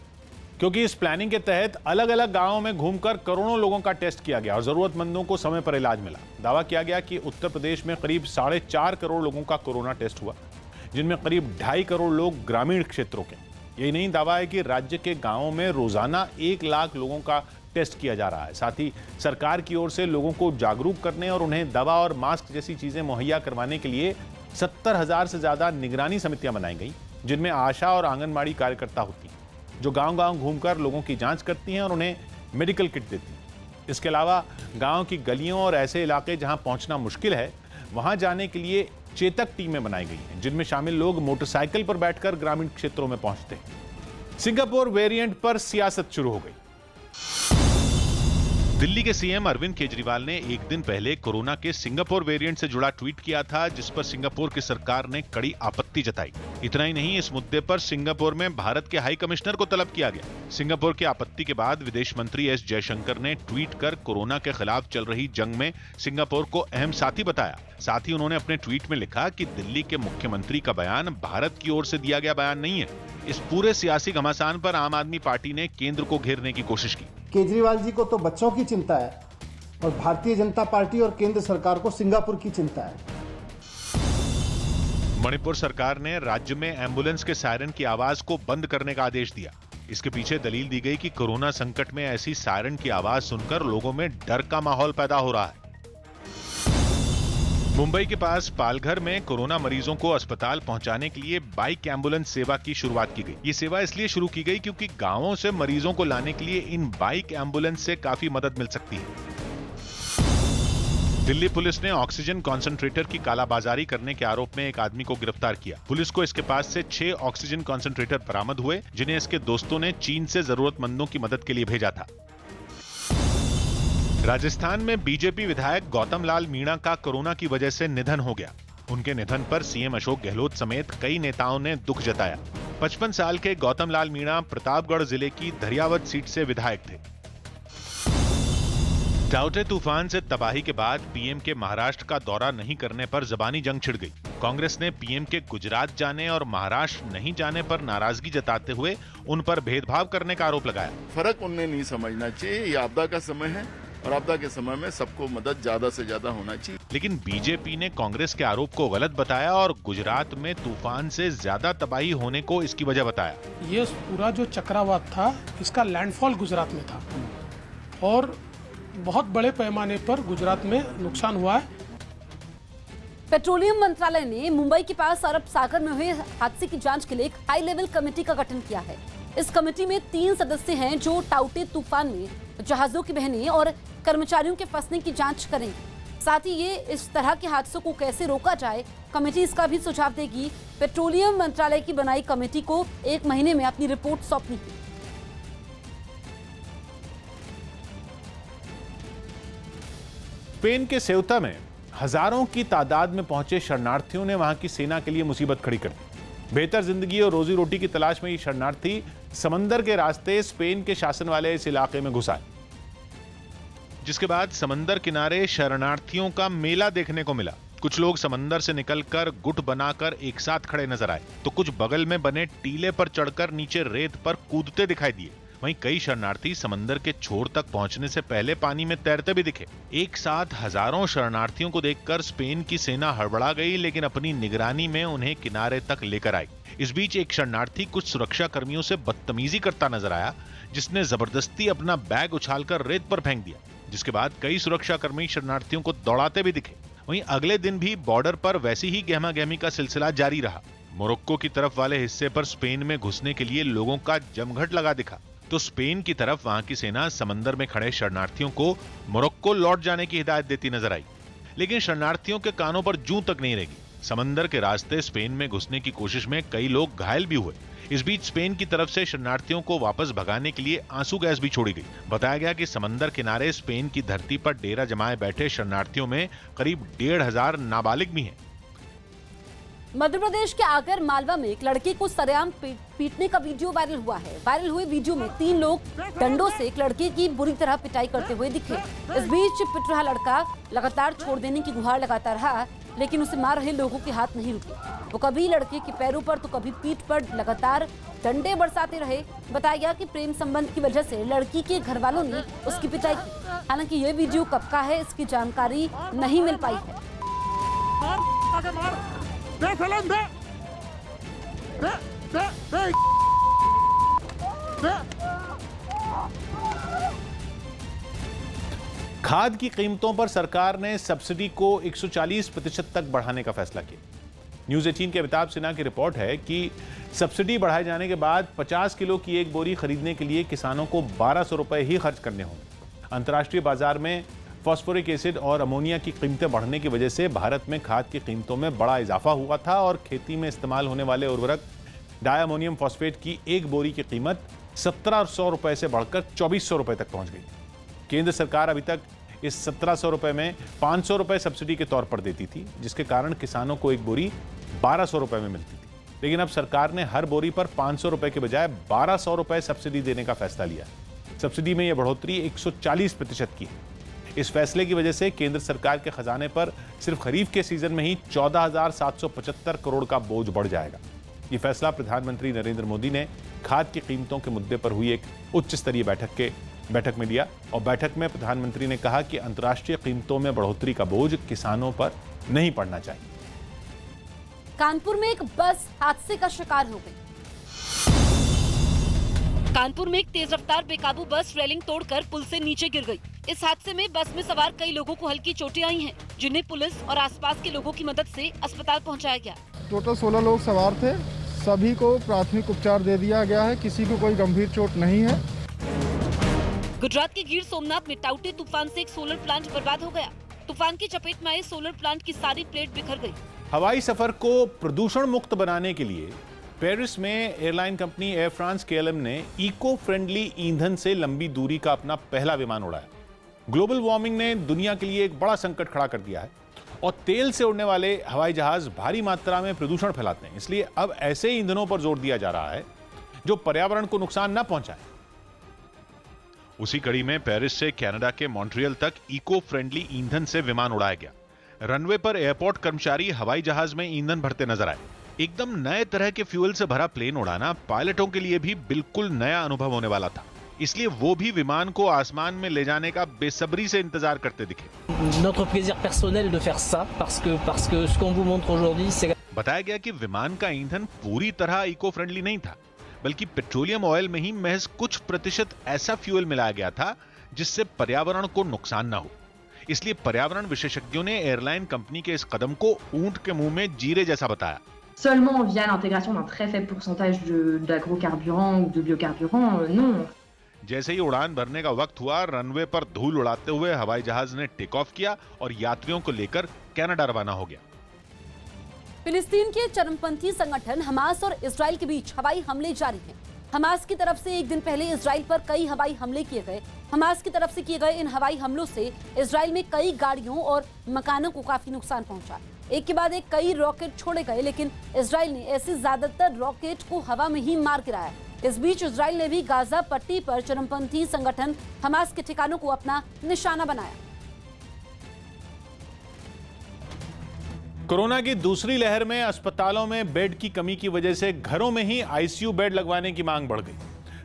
[SPEAKER 2] क्योंकि इस प्लानिंग के तहत अलग अलग गांवों में घूमकर करोड़ों लोगों का टेस्ट किया गया और जरूरतमंदों को समय पर इलाज मिला। दावा किया गया कि उत्तर प्रदेश में करीब 4.5 करोड़ लोगों का कोरोना टेस्ट हुआ, जिनमें करीब 2.5 करोड़ लोग ग्रामीण क्षेत्रों के। यही नहीं, दावा है कि राज्य के गांवों में रोजाना 1 लाख लोगों का टेस्ट किया जा रहा है। साथ ही सरकार की ओर से लोगों को जागरूक करने और उन्हें दवा और मास्क जैसी चीजें मुहैया करवाने के लिए 70,000 से ज्यादा निगरानी समितियां बनाई गई, जिनमें आशा और आंगनबाड़ी कार्यकर्ता होती हैं, जो गांव-गांव घूमकर लोगों की जांच करती हैं और उन्हें मेडिकल किट देती हैं। इसके अलावा गांव की गलियों और ऐसे इलाके जहां पहुंचना मुश्किल है, वहां जाने के लिए चेतक टीमें बनाई गई हैं, जिनमें शामिल लोग मोटरसाइकिल पर बैठकर ग्रामीण क्षेत्रों में पहुंचते हैं। सिंगापुर वेरिएंट पर सियासत शुरू हो गई।
[SPEAKER 3] दिल्ली के सीएम अरविंद केजरीवाल ने एक दिन पहले कोरोना के सिंगापुर वेरिएंट से जुड़ा ट्वीट किया था, जिस पर सिंगापुर की सरकार ने कड़ी आपत्ति जताई। इतना ही नहीं, इस मुद्दे पर सिंगापुर में भारत के हाई कमिश्नर को तलब किया गया। सिंगापुर की आपत्ति के बाद विदेश मंत्री एस जयशंकर ने ट्वीट कर कोरोना के खिलाफ चल रही जंग में सिंगापुर को अहम साथी बताया। साथ ही उन्होंने अपने ट्वीट में लिखा कि दिल्ली के मुख्यमंत्री का बयान भारत की ओर से दिया गया बयान नहीं है। इस पूरे सियासी घमासान पर आम आदमी पार्टी ने केंद्र को घेरने की कोशिश की।
[SPEAKER 7] केजरीवाल जी को तो बच्चों की चिंता है और भारतीय जनता पार्टी और केंद्र सरकार को सिंगापुर की चिंता है।
[SPEAKER 3] मणिपुर सरकार ने राज्य में एम्बुलेंस के सायरन की आवाज को बंद करने का आदेश दिया। इसके पीछे दलील दी गई कि कोरोना संकट में ऐसी सायरन की आवाज सुनकर लोगों में डर का माहौल पैदा हो रहा है। मुंबई के पास पालघर में कोरोना मरीजों को अस्पताल पहुंचाने के लिए बाइक एम्बुलेंस सेवा की शुरुआत की गई। ये सेवा इसलिए शुरू की गई क्योंकि गांवों से मरीजों को लाने के लिए इन बाइक एम्बुलेंस से काफी मदद मिल सकती है। दिल्ली पुलिस ने ऑक्सीजन कॉन्सेंट्रेटर की कालाबाजारी करने के आरोप में एक आदमी को गिरफ्तार किया। पुलिस को इसके पास से 6 ऑक्सीजन कॉन्सेंट्रेटर बरामद हुए, जिन्हें इसके दोस्तों ने चीन से जरूरतमंदों की मदद के लिए भेजा था। राजस्थान में बीजेपी विधायक गौतम लाल मीणा का कोरोना की वजह से निधन हो गया। उनके निधन पर सीएम अशोक गहलोत समेत कई नेताओं ने दुख जताया। 55 साल के गौतम लाल मीणा प्रतापगढ़ जिले की धरियावद सीट से विधायक थे। टाउटे तूफान से तबाही के बाद पीएम के महाराष्ट्र का दौरा नहीं करने पर जबानी जंग छिड़ गई। कांग्रेस ने पीएम के गुजरात जाने और महाराष्ट्र नहीं जाने पर नाराजगी जताते हुए उन पर भेदभाव करने का आरोप लगाया।
[SPEAKER 18] फर्क उन्हें नहीं समझना चाहिए, ये आपदा का समय है,
[SPEAKER 6] और आपदा के समय में सबको मदद ज्यादा से ज्यादा होना चाहिए।
[SPEAKER 3] लेकिन बीजेपी ने कांग्रेस के आरोप को गलत बताया और गुजरात में तूफान से ज्यादा तबाही होने को इसकी वजह बताया।
[SPEAKER 18] ये पूरा जो चक्रवात था इसका लैंडफॉल गुजरात में था और बहुत बड़े पैमाने पर गुजरात में नुकसान हुआ है।
[SPEAKER 1] पेट्रोलियम मंत्रालय ने मुंबई के पास अरब सागर में हुए हादसे की जांच के लिए एक हाई लेवल कमेटी का गठन किया है। इस कमेटी में 3 सदस्य हैं जो टाउटे तूफान में जहाजों की बहने और कर्मचारियों के फंसने की जांच करेंगे। साथ ही ये इस तरह के हादसों को कैसे रोका जाए, कमेटी इसका भी सुझाव देगी। पेट्रोलियम मंत्रालय की बनाई कमेटी को 1 महीने में अपनी रिपोर्ट सौंपनी है।
[SPEAKER 2] स्पेन के सेउता में हजारों की तादाद में पहुंचे शरणार्थियों ने वहां की सेना के लिए मुसीबत खड़ी कर दी। बेहतर जिंदगी और रोजी रोटी की तलाश में ये शरणार्थी समंदर के रास्ते स्पेन के शासन वाले इस इलाके में घुस आए,
[SPEAKER 3] जिसके बाद समंदर किनारे शरणार्थियों का मेला देखने को मिला। कुछ लोग समंदर से निकलकर गुट बनाकर एक साथ खड़े नजर आए, तो कुछ बगल में बने टीले पर चढ़कर नीचे रेत पर कूदते दिखाई दिए। वहीं कई शरणार्थी समंदर के छोर तक पहुंचने से पहले पानी में तैरते भी दिखे। एक साथ हजारों शरणार्थियों को देखकर स्पेन की सेना हड़बड़ा गई, लेकिन अपनी निगरानी में उन्हें किनारे तक लेकर आई। इस बीच एक शरणार्थी कुछ सुरक्षा कर्मियों से बदतमीजी करता नजर आया, जिसने जबरदस्ती अपना बैग उछालकर रेत पर फेंक दिया, जिसके बाद कई सुरक्षा कर्मी शरणार्थियों को दौड़ाते भी दिखे। वहीं अगले दिन भी बॉर्डर पर वैसी ही गहमा-गहमी का सिलसिला जारी रहा। मोरक्को की तरफ वाले हिस्से पर स्पेन में घुसने के लिए लोगों का जमघट लगा दिखा, तो स्पेन की तरफ वहां की सेना समंदर में खड़े शरणार्थियों को मोरक्को लौट जाने की हिदायत देती नजर आई। लेकिन शरणार्थियों के कानों पर जूं तक नहीं लगी। समंदर के रास्ते स्पेन में घुसने की कोशिश में कई लोग घायल भी हुए। इस बीच स्पेन की तरफ से शरणार्थियों को वापस भगाने के लिए आंसू गैस भी छोड़ी गई। बताया गया कि समंदर किनारे स्पेन की धरती पर डेरा जमाए बैठे शरणार्थियों में करीब 1,500 नाबालिग भी हैं।
[SPEAKER 1] मध्य प्रदेश के आगर मालवा में एक लड़के को सरेआम पीटने का वीडियो वायरल हुआ है। वायरल हुए वीडियो में 3 लोग डंडों से एक लड़के की बुरी तरह पिटाई करते हुए दिखे। इस बीच पिट रहा लड़का लगातार छोड़ देने की गुहार लगाता रहा, लेकिन उसे मार रहे लोगों के हाथ नहीं रुके। वो कभी लड़के के पैरों पर तो कभी पीठ पर लगातार डंडे बरसाते रहे। बताया गया कि प्रेम संबंध की वजह से लड़की के घर वालों ने उसकी पिटाई की। हालांकि ये वीडियो कब का है इसकी जानकारी नहीं मिल पाई है।
[SPEAKER 2] खाद की कीमतों पर सरकार ने सब्सिडी को 140% तक बढ़ाने का फैसला किया। न्यूज 18 के अमिताभ सिन्हा की रिपोर्ट है कि सब्सिडी बढ़ाए जाने के बाद 50 किलो की एक बोरी खरीदने के लिए किसानों को 1200 रुपए ही खर्च करने होंगे। अंतर्राष्ट्रीय बाजार में फॉस्फोरिक एसिड और अमोनिया की कीमतें बढ़ने की वजह से भारत में खाद की कीमतों में बड़ा इजाफा हुआ था और खेती में इस्तेमाल होने वाले उर्वरक डायअमोनियम फॉस्फेट की एक बोरी की कीमत 1700 रुपए से बढ़कर 2400 रुपए तक पहुंच गई। केंद्र सरकार अभी तक इस 1700 रुपए में 500 रुपए सब्सिडी के तौर पर देती थी, जिसके कारण किसानों को एक बोरी 1200 रुपए में मिलती थी। लेकिन अब सरकार ने हर बोरी पर 500 रुपए के बजाय 1200 रुपए सब्सिडी देने का फैसला लिया। सब्सिडी में यह बढ़ोतरी 140% की है। इस फैसले की वजह से केंद्र सरकार के खजाने पर सिर्फ खरीफ के सीजन में ही 14,775 करोड़ का बोझ बढ़ जाएगा। ये फैसला प्रधानमंत्री नरेंद्र मोदी ने खाद की कीमतों के मुद्दे पर हुई एक उच्च स्तरीय बैठक में लिया और बैठक में प्रधानमंत्री ने कहा कि अंतर्राष्ट्रीय कीमतों में बढ़ोतरी का बोझ किसानों पर नहीं पड़ना चाहिए।
[SPEAKER 1] कानपुर में एक बस हादसे का शिकार हो गई। कानपुर में एक तेज रफ्तार बेकाबू बस रेलिंग तोड़कर पुल से नीचे गिर गई। इस हादसे में बस में सवार कई लोगों को हल्की चोटें आई हैं, जिन्हें पुलिस और आसपास के लोगों की मदद से अस्पताल पहुंचाया गया।
[SPEAKER 10] टोटल 16 लोग सवार थे। सभी को प्राथमिक उपचार दे दिया गया है। किसी को कोई गंभीर चोट नहीं है।
[SPEAKER 1] गुजरात के गिर सोमनाथ में टाउटे तूफान से एक सोलर प्लांट बर्बाद हो गया। तूफान की चपेट में आए सोलर प्लांट की सारी प्लेट बिखर गई।
[SPEAKER 2] हवाई सफर को प्रदूषण मुक्त बनाने के लिए पेरिस में airline company air France KLM ने इको फ्रेंडली ईंधन से लंबी दूरी का अपना पहला विमान उड़ाया। ग्लोबल वार्मिंग ने दुनिया के लिए एक बड़ा संकट खड़ा कर दिया है और तेल से उड़ने वाले हवाई जहाज भारी मात्रा में प्रदूषण फैलाते हैं। इसलिए अब ऐसे ईंधनों पर जोर दिया जा रहा है जो पर्यावरण को नुकसान न पहुंचाए।
[SPEAKER 3] उसी कड़ी में पेरिस से कनाडा के मॉन्ट्रियल तक इको फ्रेंडली ईंधन से विमान उड़ाया गया। रनवे पर एयरपोर्ट कर्मचारी हवाई जहाज में ईंधन भरते नजर आए। एकदम नए तरह के फ्यूल से भरा प्लेन उड़ाना पायलटों के लिए भी बिल्कुल नया अनुभव होने वाला था। इसलिए वो भी विमान को आसमान में ले जाने का बेसब्री से इंतजार करते दिखे।
[SPEAKER 19] Notre plaisir personnel de faire ça parce que ce qu'on vous montre aujourd'hui c'est
[SPEAKER 3] बताया गया कि विमान का ईंधन पूरी तरह इको फ्रेंडली नहीं था, बल्कि पेट्रोलियम ऑयल में ही महज कुछ प्रतिशत ऐसा फ्यूल मिलाया गया था जिससे पर्यावरण को नुकसान ना हो। इसलिए पर्यावरण विशेषज्ञों ने एयरलाइन कंपनी के इस कदम को ऊंट के मुंह में जीरे जैसा बताया।
[SPEAKER 20] Seulement via l'intégration d'un très faible pourcentage d'agrocarburants ou de biocarburants, non.
[SPEAKER 3] जैसे ही उड़ान भरने का वक्त हुआ, रनवे पर धूल उड़ाते हुए हवाई जहाज ने टेक ऑफ किया और यात्रियों को लेकर कनाडा रवाना हो गया।
[SPEAKER 1] फिलिस्तीन के चरमपंथी संगठन हमास और इजराइल के बीच हवाई हमले जारी हैं। हमास की तरफ से एक दिन पहले इजराइल पर कई हवाई हमले किए गए। हमास की तरफ से किए गए इन हवाई हमलों से इजराइल में कई गाड़ियों और मकानों को काफी नुकसान पहुंचा। एक के बाद एक कई रॉकेट छोड़े गए, लेकिन इजराइल ने ऐसे ज्यादातर रॉकेट को हवा में ही मार गिराया। इस बीच इजराइल ने भी गाजा पट्टी पर चरमपंथी संगठन हमास के ठिकानों को अपना निशाना बनाया।
[SPEAKER 2] कोरोना की दूसरी लहर में अस्पतालों में बेड की कमी की वजह से घरों में ही आईसीयू बेड लगवाने की मांग बढ़ गई।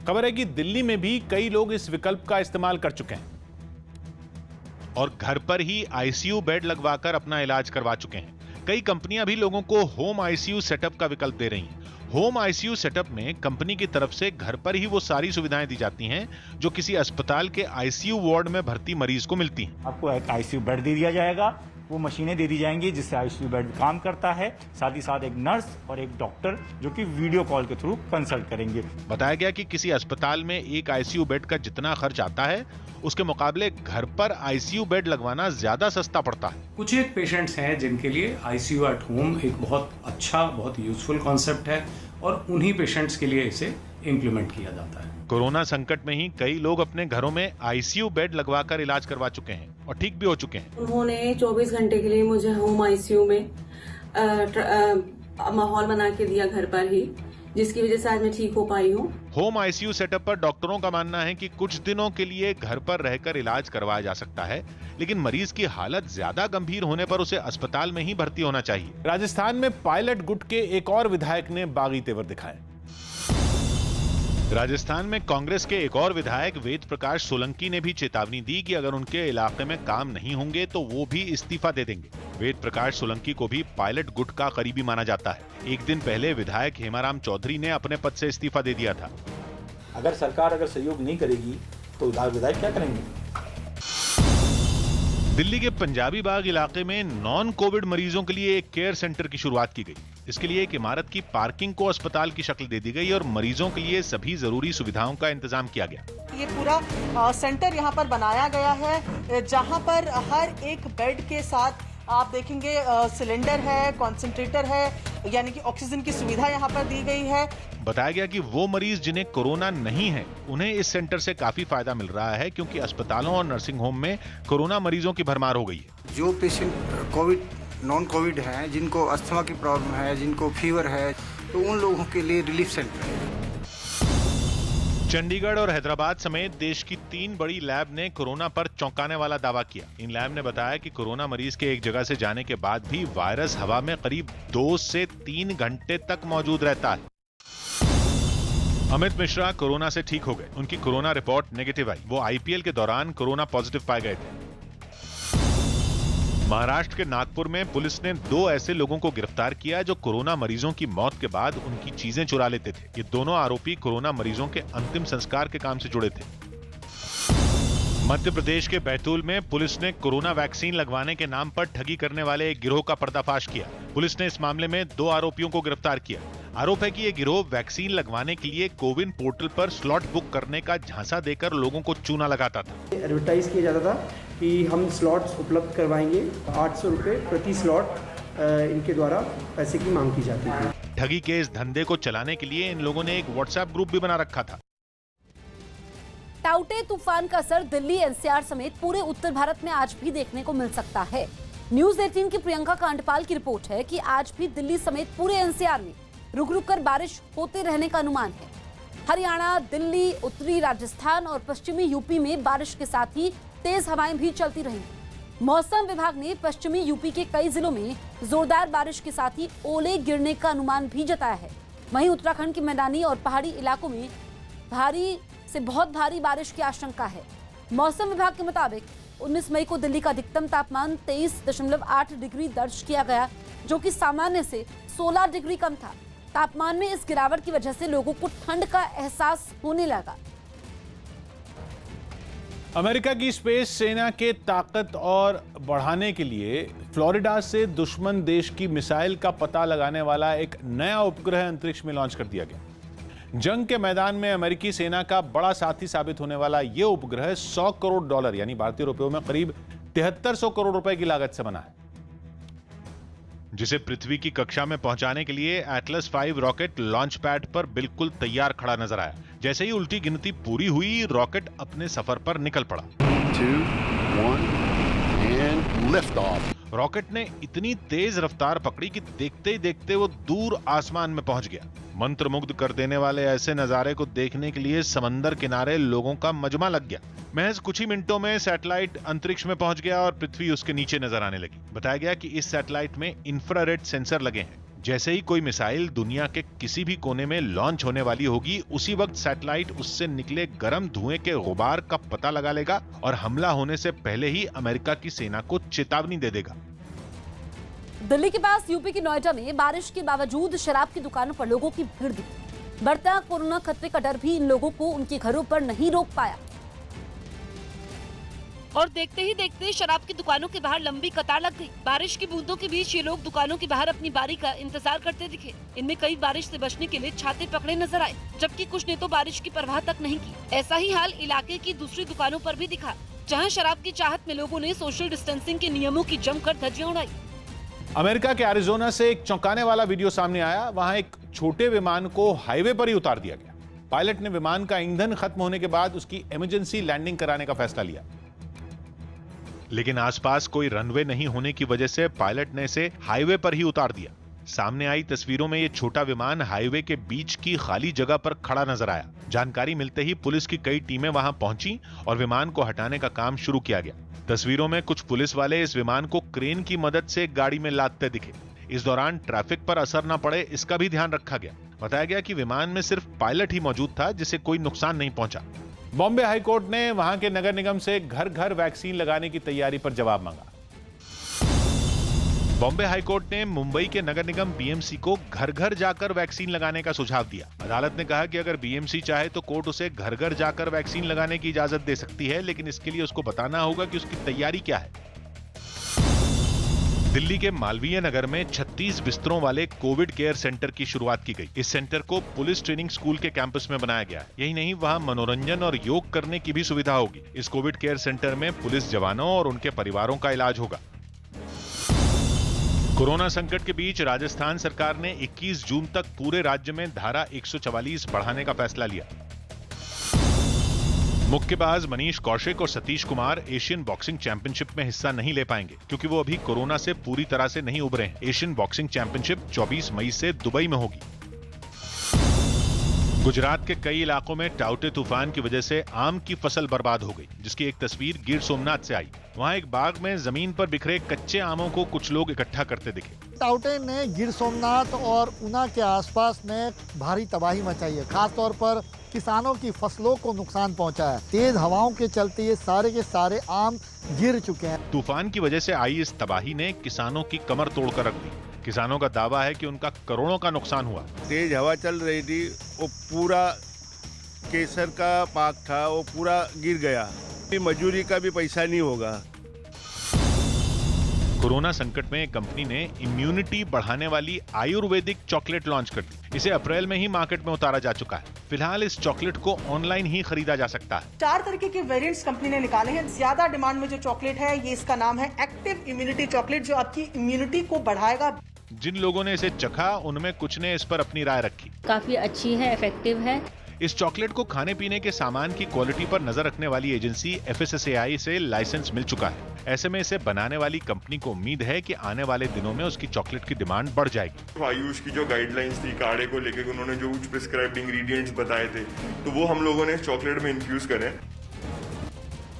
[SPEAKER 2] खबर है कि दिल्ली में भी कई लोग इस विकल्प का इस्तेमाल कर चुके हैं
[SPEAKER 3] और घर पर ही आईसीयू बेड लगवाकर अपना इलाज करवा चुके हैं। कई कंपनियां भी लोगों को होम आईसीयू सेटअप का विकल्प दे रही हैं। होम आईसीयू सेटअप में कंपनी की तरफ से घर पर ही वो सारी सुविधाएं दी जाती हैं जो किसी अस्पताल के आईसीयू वार्ड में भर्ती मरीज को मिलती हैं।
[SPEAKER 12] आपको एक आईसीयू बेड दे दिया जाएगा, वो मशीनें दे दी जाएंगी जिससे आईसीयू बेड काम करता है। साथ ही साथ एक नर्स और एक डॉक्टर जो कि वीडियो कॉल के थ्रू कंसल्ट करेंगे।
[SPEAKER 3] बताया गया कि किसी अस्पताल में एक आईसीयू बेड का जितना खर्च आता है, उसके मुकाबले घर पर आईसीयू बेड लगवाना ज्यादा सस्ता पड़ता है।
[SPEAKER 21] कुछ एक पेशेंट्स हैं जिनके लिए आईसीयू एट होम एक बहुत अच्छा, बहुत यूजफुल कॉन्सेप्ट है और उन्हीं पेशेंट्स के लिए इसे इम्प्लीमेंट किया जाता है।
[SPEAKER 3] कोरोना संकट में ही कई लोग अपने घरों में आईसीयू बेड लगवाकर इलाज करवा चुके हैं और ठीक भी हो चुके हैं।
[SPEAKER 22] उन्होंने 24 घंटे के लिए मुझे होम आईसीयू में माहौल बना के दिया घर पर ही, जिसकी वजह से आज मैं ठीक हो पाई हूँ।
[SPEAKER 3] होम आईसीयू सेटअप पर डॉक्टरों का मानना है कि कुछ दिनों के लिए घर पर रहकर इलाज करवाया जा सकता है, लेकिन मरीज की हालत ज्यादा गंभीर होने पर उसे अस्पताल में ही भर्ती होना चाहिए।
[SPEAKER 2] राजस्थान में पायलट गुट के एक और विधायक ने बागी तेवर दिखाए।
[SPEAKER 3] राजस्थान में कांग्रेस के एक और विधायक वेद प्रकाश सोलंकी ने भी चेतावनी दी कि अगर उनके इलाके में काम नहीं होंगे तो वो भी इस्तीफा दे देंगे। वेद प्रकाश सोलंकी को भी पायलट गुट का करीबी माना जाता है। एक दिन पहले विधायक हेमाराम चौधरी ने अपने पद से इस्तीफा दे दिया था।
[SPEAKER 23] अगर सरकार सहयोग नहीं करेगी तो विधायक क्या करेंगे?
[SPEAKER 3] दिल्ली के पंजाबी बाग इलाके में नॉन कोविड मरीजों के लिए एक केयर सेंटर की शुरुआत की गई। इसके लिए एक इमारत की पार्किंग को अस्पताल की शक्ल दे दी गई और मरीजों के लिए सभी जरूरी सुविधाओं का इंतजाम किया गया।
[SPEAKER 13] ये पूरा सेंटर यहाँ पर बनाया गया है, जहाँ पर हर एक बेड के साथ आप देखेंगे सिलेंडर है, कॉन्सेंट्रेटर है, यानी कि ऑक्सीजन की सुविधा यहाँ पर दी गई है।
[SPEAKER 3] बताया गया कि वो मरीज जिन्हें कोरोना नहीं है, उन्हें इस सेंटर से काफी फायदा मिल रहा है, क्योंकि अस्पतालों और नर्सिंग होम में कोरोना मरीजों की भरमार हो गई है।
[SPEAKER 17] जो पेशेंट कोविड नॉन कोविड हैं, जिनको अस्थमा की प्रॉब्लम है, जिनको फीवर है, तो उन लोगों के लिए रिलीफ सेंटर है।
[SPEAKER 3] चंडीगढ़ और हैदराबाद समेत देश की 3 बड़ी लैब ने कोरोना पर चौंकाने वाला दावा किया। इन लैब ने बताया कि कोरोना मरीज के एक जगह से जाने के बाद भी वायरस हवा में करीब 2 से 3 घंटे तक मौजूद रहता है। अमित मिश्रा कोरोना से ठीक हो गए। उनकी कोरोना रिपोर्ट नेगेटिव आई। वो आईपीएल के दौरान कोरोना पॉजिटिव पाए गए थे। महाराष्ट्र के नागपुर में पुलिस ने 2 ऐसे लोगों को गिरफ्तार किया जो कोरोना मरीजों की मौत के बाद उनकी चीजें चुरा लेते थे। ये दोनों आरोपी कोरोना मरीजों के अंतिम संस्कार के काम से जुड़े थे। मध्य प्रदेश के बैतूल में पुलिस ने कोरोना वैक्सीन लगवाने के नाम पर ठगी करने वाले एक गिरोह का पर्दाफाश किया। पुलिस ने इस मामले में 2 आरोपियों को गिरफ्तार किया। आरोप है कि ये गिरोह वैक्सीन लगवाने के लिए कोविन पोर्टल पर स्लॉट बुक करने का झांसा देकर लोगों को चूना लगाता था।
[SPEAKER 24] एडवर्टाइज किया जाता था कि हम स्लॉट्स उपलब्ध करवाएंगे, 800 रुपए प्रति स्लॉट इनके द्वारा पैसे की मांग की जाती थी।
[SPEAKER 3] ठगी के इस धंधे को चलाने के लिए इन लोगों ने एक व्हाट्सएप ग्रुप भी बना रखा था।
[SPEAKER 1] टाउटे तूफान का असर दिल्ली, एनसीआर समेत पूरे उत्तर भारत में आज भी देखने को मिल सकता है। न्यूज 18 की प्रियंका कांडपाल की रिपोर्ट है कि आज भी दिल्ली समेत पूरे एनसीआर में रुक रुक कर बारिश होते रहने का अनुमान है। हरियाणा, दिल्ली, उत्तरी राजस्थान और पश्चिमी यूपी में बारिश के साथ ही तेज हवाएं भी चलती रही। मौसम विभाग ने पश्चिमी यूपी के कई जिलों में जोरदार बारिश के साथ ही ओले गिरने का अनुमान भी जताया है। वहीं उत्तराखंड के मैदानी और पहाड़ी इलाकों में भारी से बहुत भारी बारिश की आशंका है। मौसम विभाग के मुताबिक 19 मई को दिल्ली का अधिकतम तापमान 23.8 डिग्री दर्ज किया गया, जो कि सामान्य से 16 डिग्री कम था। तापमान में इस गिरावट की वजह से लोगों को ठंड का एहसास होने लगा।
[SPEAKER 2] अमेरिका की स्पेस सेना के ताकत और बढ़ाने के लिए फ्लोरिडा से दुश्मन देश की मिसाइल का पता लगाने वाला एक नया उपग्रह अंतरिक्ष में लॉन्च कर दिया गया। जंग के मैदान में अमेरिकी सेना का बड़ा साथी साबित होने वाला यह उपग्रह 100 करोड़ डॉलर यानी भारतीय रुपयों में करीब 7300 करोड़ रुपए की लागत से बना है,
[SPEAKER 3] जिसे पृथ्वी की कक्षा में पहुंचाने के लिए एटलस 5 रॉकेट लॉन्च पैड पर बिल्कुल तैयार खड़ा नजर आया। जैसे ही उल्टी गिनती पूरी हुई, रॉकेट अपने सफर पर निकल पड़ा।
[SPEAKER 4] 2, 1 and lift off.
[SPEAKER 3] रॉकेट ने इतनी तेज रफ्तार पकड़ी कि देखते ही देखते वो दूर आसमान में पहुंच गया। मंत्रमुग्ध कर देने वाले ऐसे नजारे को देखने के लिए समंदर किनारे लोगों का मजमा लग गया। महज कुछ ही मिनटों में सैटेलाइट अंतरिक्ष में पहुंच गया और पृथ्वी उसके नीचे नजर आने लगी। बताया गया कि इस सैटेलाइट में इंफ्रारेड सेंसर लगे हैं। जैसे ही कोई मिसाइल दुनिया के किसी भी कोने में लॉन्च होने वाली होगी, उसी वक्त सैटेलाइट उससे निकले गर्म धुएं के गुबार का पता लगा लेगा और हमला होने से पहले ही अमेरिका की सेना को चेतावनी दे देगा।
[SPEAKER 1] दिल्ली के पास यूपी के नोएडा में बारिश के बावजूद शराब की दुकानों पर लोगों की भीड़ दिखी। बढ़ता कोरोना खतरे का डर भी इन लोगों को उनके घरों पर नहीं रोक पाया और देखते ही देखते शराब की दुकानों के बाहर लंबी कतार लग गई। बारिश की बूंदों के बीच ये लोग दुकानों के बाहर अपनी बारी का इंतजार करते दिखे। इनमें कई बारिश से बचने के लिए छाते पकड़े नजर आए, जबकि कुछ ने तो बारिश की परवाह तक नहीं की। ऐसा ही हाल इलाके की दूसरी दुकानों पर भी दिखा, जहां शराब की चाहत में लोगों ने सोशल डिस्टेंसिंग के नियमों की जमकर धज्जियां उड़ाई।
[SPEAKER 2] अमेरिका के एरिजोना से एक चौंकाने वाला वीडियो सामने आया। वहां एक छोटे विमान को हाईवे पर ही उतार दिया गया। पायलट ने विमान का ईंधन खत्म होने के बाद उसकी इमरजेंसी लैंडिंग कराने का फैसला लिया,
[SPEAKER 3] लेकिन आसपास कोई रनवे नहीं होने की वजह से पायलट ने इसे हाईवे पर ही उतार दिया। सामने आई तस्वीरों में ये छोटा विमान हाईवे के बीच की खाली जगह पर खड़ा नजर आया। जानकारी मिलते ही पुलिस की कई टीमें वहां पहुंची और विमान को हटाने का काम शुरू किया गया। तस्वीरों में कुछ पुलिस वाले इस विमान को क्रेन की मदद से गाड़ी में लादते दिखे। इस दौरान ट्रैफिक पर असर न पड़े, इसका भी ध्यान रखा गया। बताया गया कि विमान में सिर्फ पायलट ही मौजूद था, जिसे कोई नुकसान नहीं पहुंचा।
[SPEAKER 2] बॉम्बे हाईकोर्ट ने वहां के नगर निगम से घर घर वैक्सीन लगाने की तैयारी पर जवाब मांगा।
[SPEAKER 3] बॉम्बे हाईकोर्ट ने मुंबई के नगर निगम बीएमसी को घर घर जाकर वैक्सीन लगाने का सुझाव दिया। अदालत ने कहा कि अगर बीएमसी चाहे तो कोर्ट उसे घर घर जाकर वैक्सीन लगाने की इजाजत दे सकती है, लेकिन इसके लिए उसको बताना होगा कि उसकी तैयारी क्या है। दिल्ली के मालवीय नगर में 36 बिस्तरों वाले कोविड केयर सेंटर की शुरुआत की गई। इस सेंटर को पुलिस ट्रेनिंग स्कूल के कैंपस में बनाया गया है। यही नहीं, वहां मनोरंजन और योग करने की भी सुविधा होगी। इस कोविड केयर सेंटर में पुलिस जवानों और उनके परिवारों का इलाज होगा। कोरोना संकट के बीच राजस्थान सरकार ने 21 जून तक पूरे राज्य में धारा 144 बढ़ाने का फैसला लिया। मुक्केबाज मनीष कौशिक और Satish Kumar Asian boxing championship में हिस्सा नहीं ले पाएंगे, क्योंकि वो अभी कोरोना से पूरी तरह से नहीं उबरे हैं। एशियन बॉक्सिंग चैंपियनशिप 24 मई से दुबई में होगी। गुजरात के कई इलाकों में टाउटे तूफान की वजह से आम की फसल बर्बाद हो गई, जिसकी एक तस्वीर गिर सोमनाथ से आई। वहां एक बाग में जमीन पर बिखरे कच्चे आमों को कुछ लोग इकट्ठा करते दिखे।
[SPEAKER 5] टाउटे ने गिर सोमनाथ और ऊना के आसपास में भारी तबाही मचाई है। खासतौर पर किसानों की फसलों को नुकसान पहुंचा है। तेज हवाओं के चलते ये सारे के सारे आम गिर चुके हैं।
[SPEAKER 3] तूफान की वजह से आई इस तबाही ने किसानों की कमर तोड़कर रख दी। किसानों का दावा है कि उनका करोड़ों का नुकसान हुआ।
[SPEAKER 6] तेज हवा चल रही थी, वो पूरा केसर का पाक था, वो पूरा गिर गया। मजदूरी का भी पैसा नहीं होगा।
[SPEAKER 3] कोरोना संकट में कंपनी ने इम्यूनिटी बढ़ाने वाली आयुर्वेदिक चॉकलेट लॉन्च कर दी। इसे अप्रैल में ही मार्केट में उतारा जा चुका है। फिलहाल इस चॉकलेट को ऑनलाइन ही खरीदा जा सकता है।
[SPEAKER 13] 4 तरीके के वेरिएंट्स कंपनी ने निकाले हैं। ज्यादा डिमांड में जो चॉकलेट है, ये इसका नाम है एक्टिव इम्यूनिटी चॉकलेट, जो आपकी इम्यूनिटी को बढ़ाएगा।
[SPEAKER 3] जिन लोगों ने इसे चखा, उनमें कुछ ने इस पर अपनी राय रखी।
[SPEAKER 8] काफी अच्छी है, इफेक्टिव है।
[SPEAKER 3] इस चॉकलेट को खाने पीने के सामान की क्वालिटी पर नजर रखने वाली एजेंसी FSSAI से लाइसेंस मिल चुका है। ऐसे में इसे बनाने वाली कंपनी को उम्मीद है कि आने वाले दिनों में उसकी चॉकलेट की डिमांड बढ़ जाएगी।
[SPEAKER 9] आयुष की जो गाइडलाइंस थी काढ़े को लेकर, उन्होंने जो कुछ प्रिस्क्राइब्ड इंग्रेडिएंट्स बताए थे, तो वो हम लोगों ने चॉकलेट में इन्फ्यूज करें।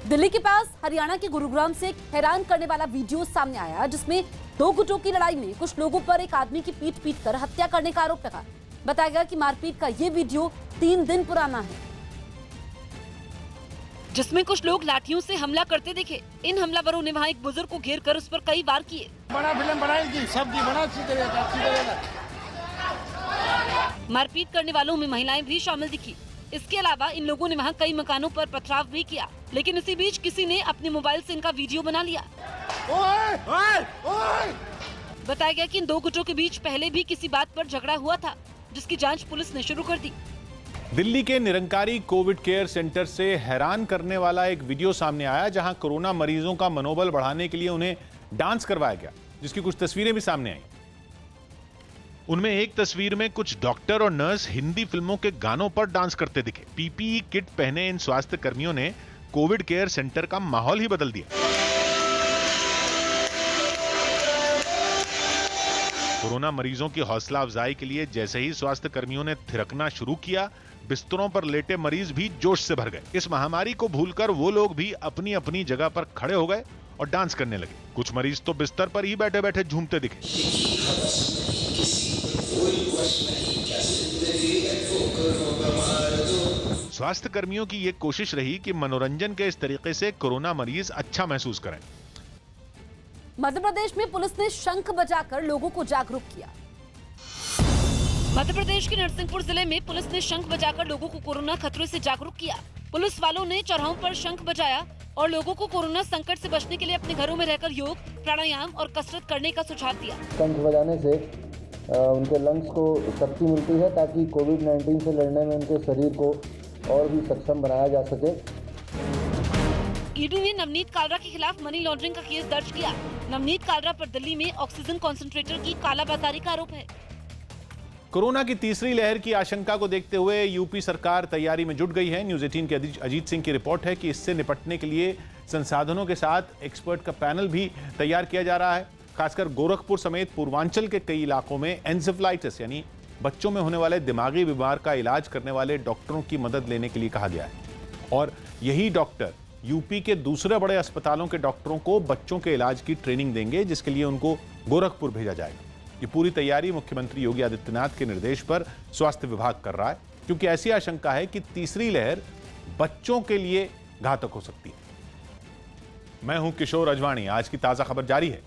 [SPEAKER 1] दिल्ली के पास हरियाणा के गुरुग्राम से एक हैरान करने वाला वीडियो सामने आया, जिसमें 2 गुटों की लड़ाई में कुछ लोगों पर एक आदमी की पीट कर हत्या करने का आरोप लगा। बताया गया कि मारपीट का ये वीडियो 3 दिन पुराना है। जिसमें कुछ लोग लाठियों से हमला करते दिखे। इन हमलावरों ने वहां एक बुजुर्ग को घेर कर उस पर कई वार किए।
[SPEAKER 5] बड़ा फिल्म बनाएगी, सब्जी बना
[SPEAKER 1] मारपीट करने वालों में महिलाएं भी शामिल दिखी। इसके अलावा इन लोगों ने वहां कई मकानों पर पथराव भी किया, लेकिन इसी बीच किसी ने अपने मोबाइल से इनका वीडियो बना लिया। बताया गया कि इन दो गुटों के बीच पहले भी किसी बात पर झगड़ा हुआ था, जिसकी जांच पुलिस ने शुरू कर दी।
[SPEAKER 2] दिल्ली के निरंकारी कोविड केयर सेंटर से हैरान करने वाला एक वीडियो सामने आया, जहां कोरोना मरीजों का मनोबल बढ़ाने के लिए उन्हें डांस करवाया गया, जिसकी कुछ तस्वीरें भी सामने आई।
[SPEAKER 3] उनमें एक तस्वीर में कुछ डॉक्टर और नर्स हिंदी फिल्मों के गानों पर डांस करते दिखे। पीपीई किट पहने इन स्वास्थ्य कर्मियों ने कोविड केयर सेंटर का माहौल ही बदल दिया। कोरोना मरीजों की हौसला अफजाई के लिए जैसे ही स्वास्थ्य कर्मियों ने थिरकना शुरू किया, बिस्तरों पर लेटे मरीज भी जोश से भर गए। इस महामारी को भूलकर वो लोग भी अपनी अपनी जगह पर खड़े हो गए और डांस करने लगे। कुछ मरीज तो बिस्तर पर ही बैठे बैठे झूमते दिखे। स्वास्थ्य कर्मियों की ये कोशिश रही कि मनोरंजन के इस तरीके से कोरोना मरीज अच्छा महसूस करें।
[SPEAKER 1] मध्य प्रदेश में पुलिस ने शंख बजाकर लोगों को जागरूक किया। मध्य प्रदेश के नरसिंहपुर जिले में पुलिस ने शंख बजाकर लोगों को कोरोना खतरे से जागरूक किया। पुलिस वालों ने चौराहों पर शंख बजाया और लोगों को कोरोना संकट से बचने के लिए अपने घरों में रहकर योग, प्राणायाम और कसरत करने का सुझाव दिया।
[SPEAKER 11] शंख बजाने से उनके लंग्स को शक्ति मिलती है, ताकि कोविड-19 से लड़ने में उनके शरीर को और भी सक्षम बनाया जा सके।
[SPEAKER 1] ईडी ने नवनीत कालरा के खिलाफ मनी लॉन्ड्रिंग का केस दर्ज किया। नवनीत कालरा पर दिल्ली में ऑक्सीजन कॉन्सेंट्रेटर की कालाबाजारी का आरोप है।
[SPEAKER 2] कोरोना की तीसरी लहर की आशंका को देखते हुए यूपी सरकार तैयारी में जुट गई है। न्यूज 18 के अजीत सिंह की रिपोर्ट है कि इससे निपटने के लिए संसाधनों के साथ एक्सपर्ट का पैनल भी तैयार किया जा रहा है। खासकर गोरखपुर समेत पूर्वांचल के कई इलाकों में एन्सेफेलाइटिस यानी बच्चों में होने वाले दिमागी बीमार का इलाज करने वाले डॉक्टरों की मदद लेने के लिए कहा गया है। और यही डॉक्टर यूपी के दूसरे बड़े अस्पतालों के डॉक्टरों को बच्चों के इलाज की ट्रेनिंग देंगे, जिसके लिए उनको गोरखपुर भेजा जाएगा। ये पूरी तैयारी मुख्यमंत्री योगी आदित्यनाथ के निर्देश पर स्वास्थ्य विभाग कर रहा है, क्योंकि ऐसी आशंका है कि तीसरी लहर बच्चों के लिए घातक हो सकती है। मैं हूं किशोर अजवाणी। आज की ताजा खबर जारी है।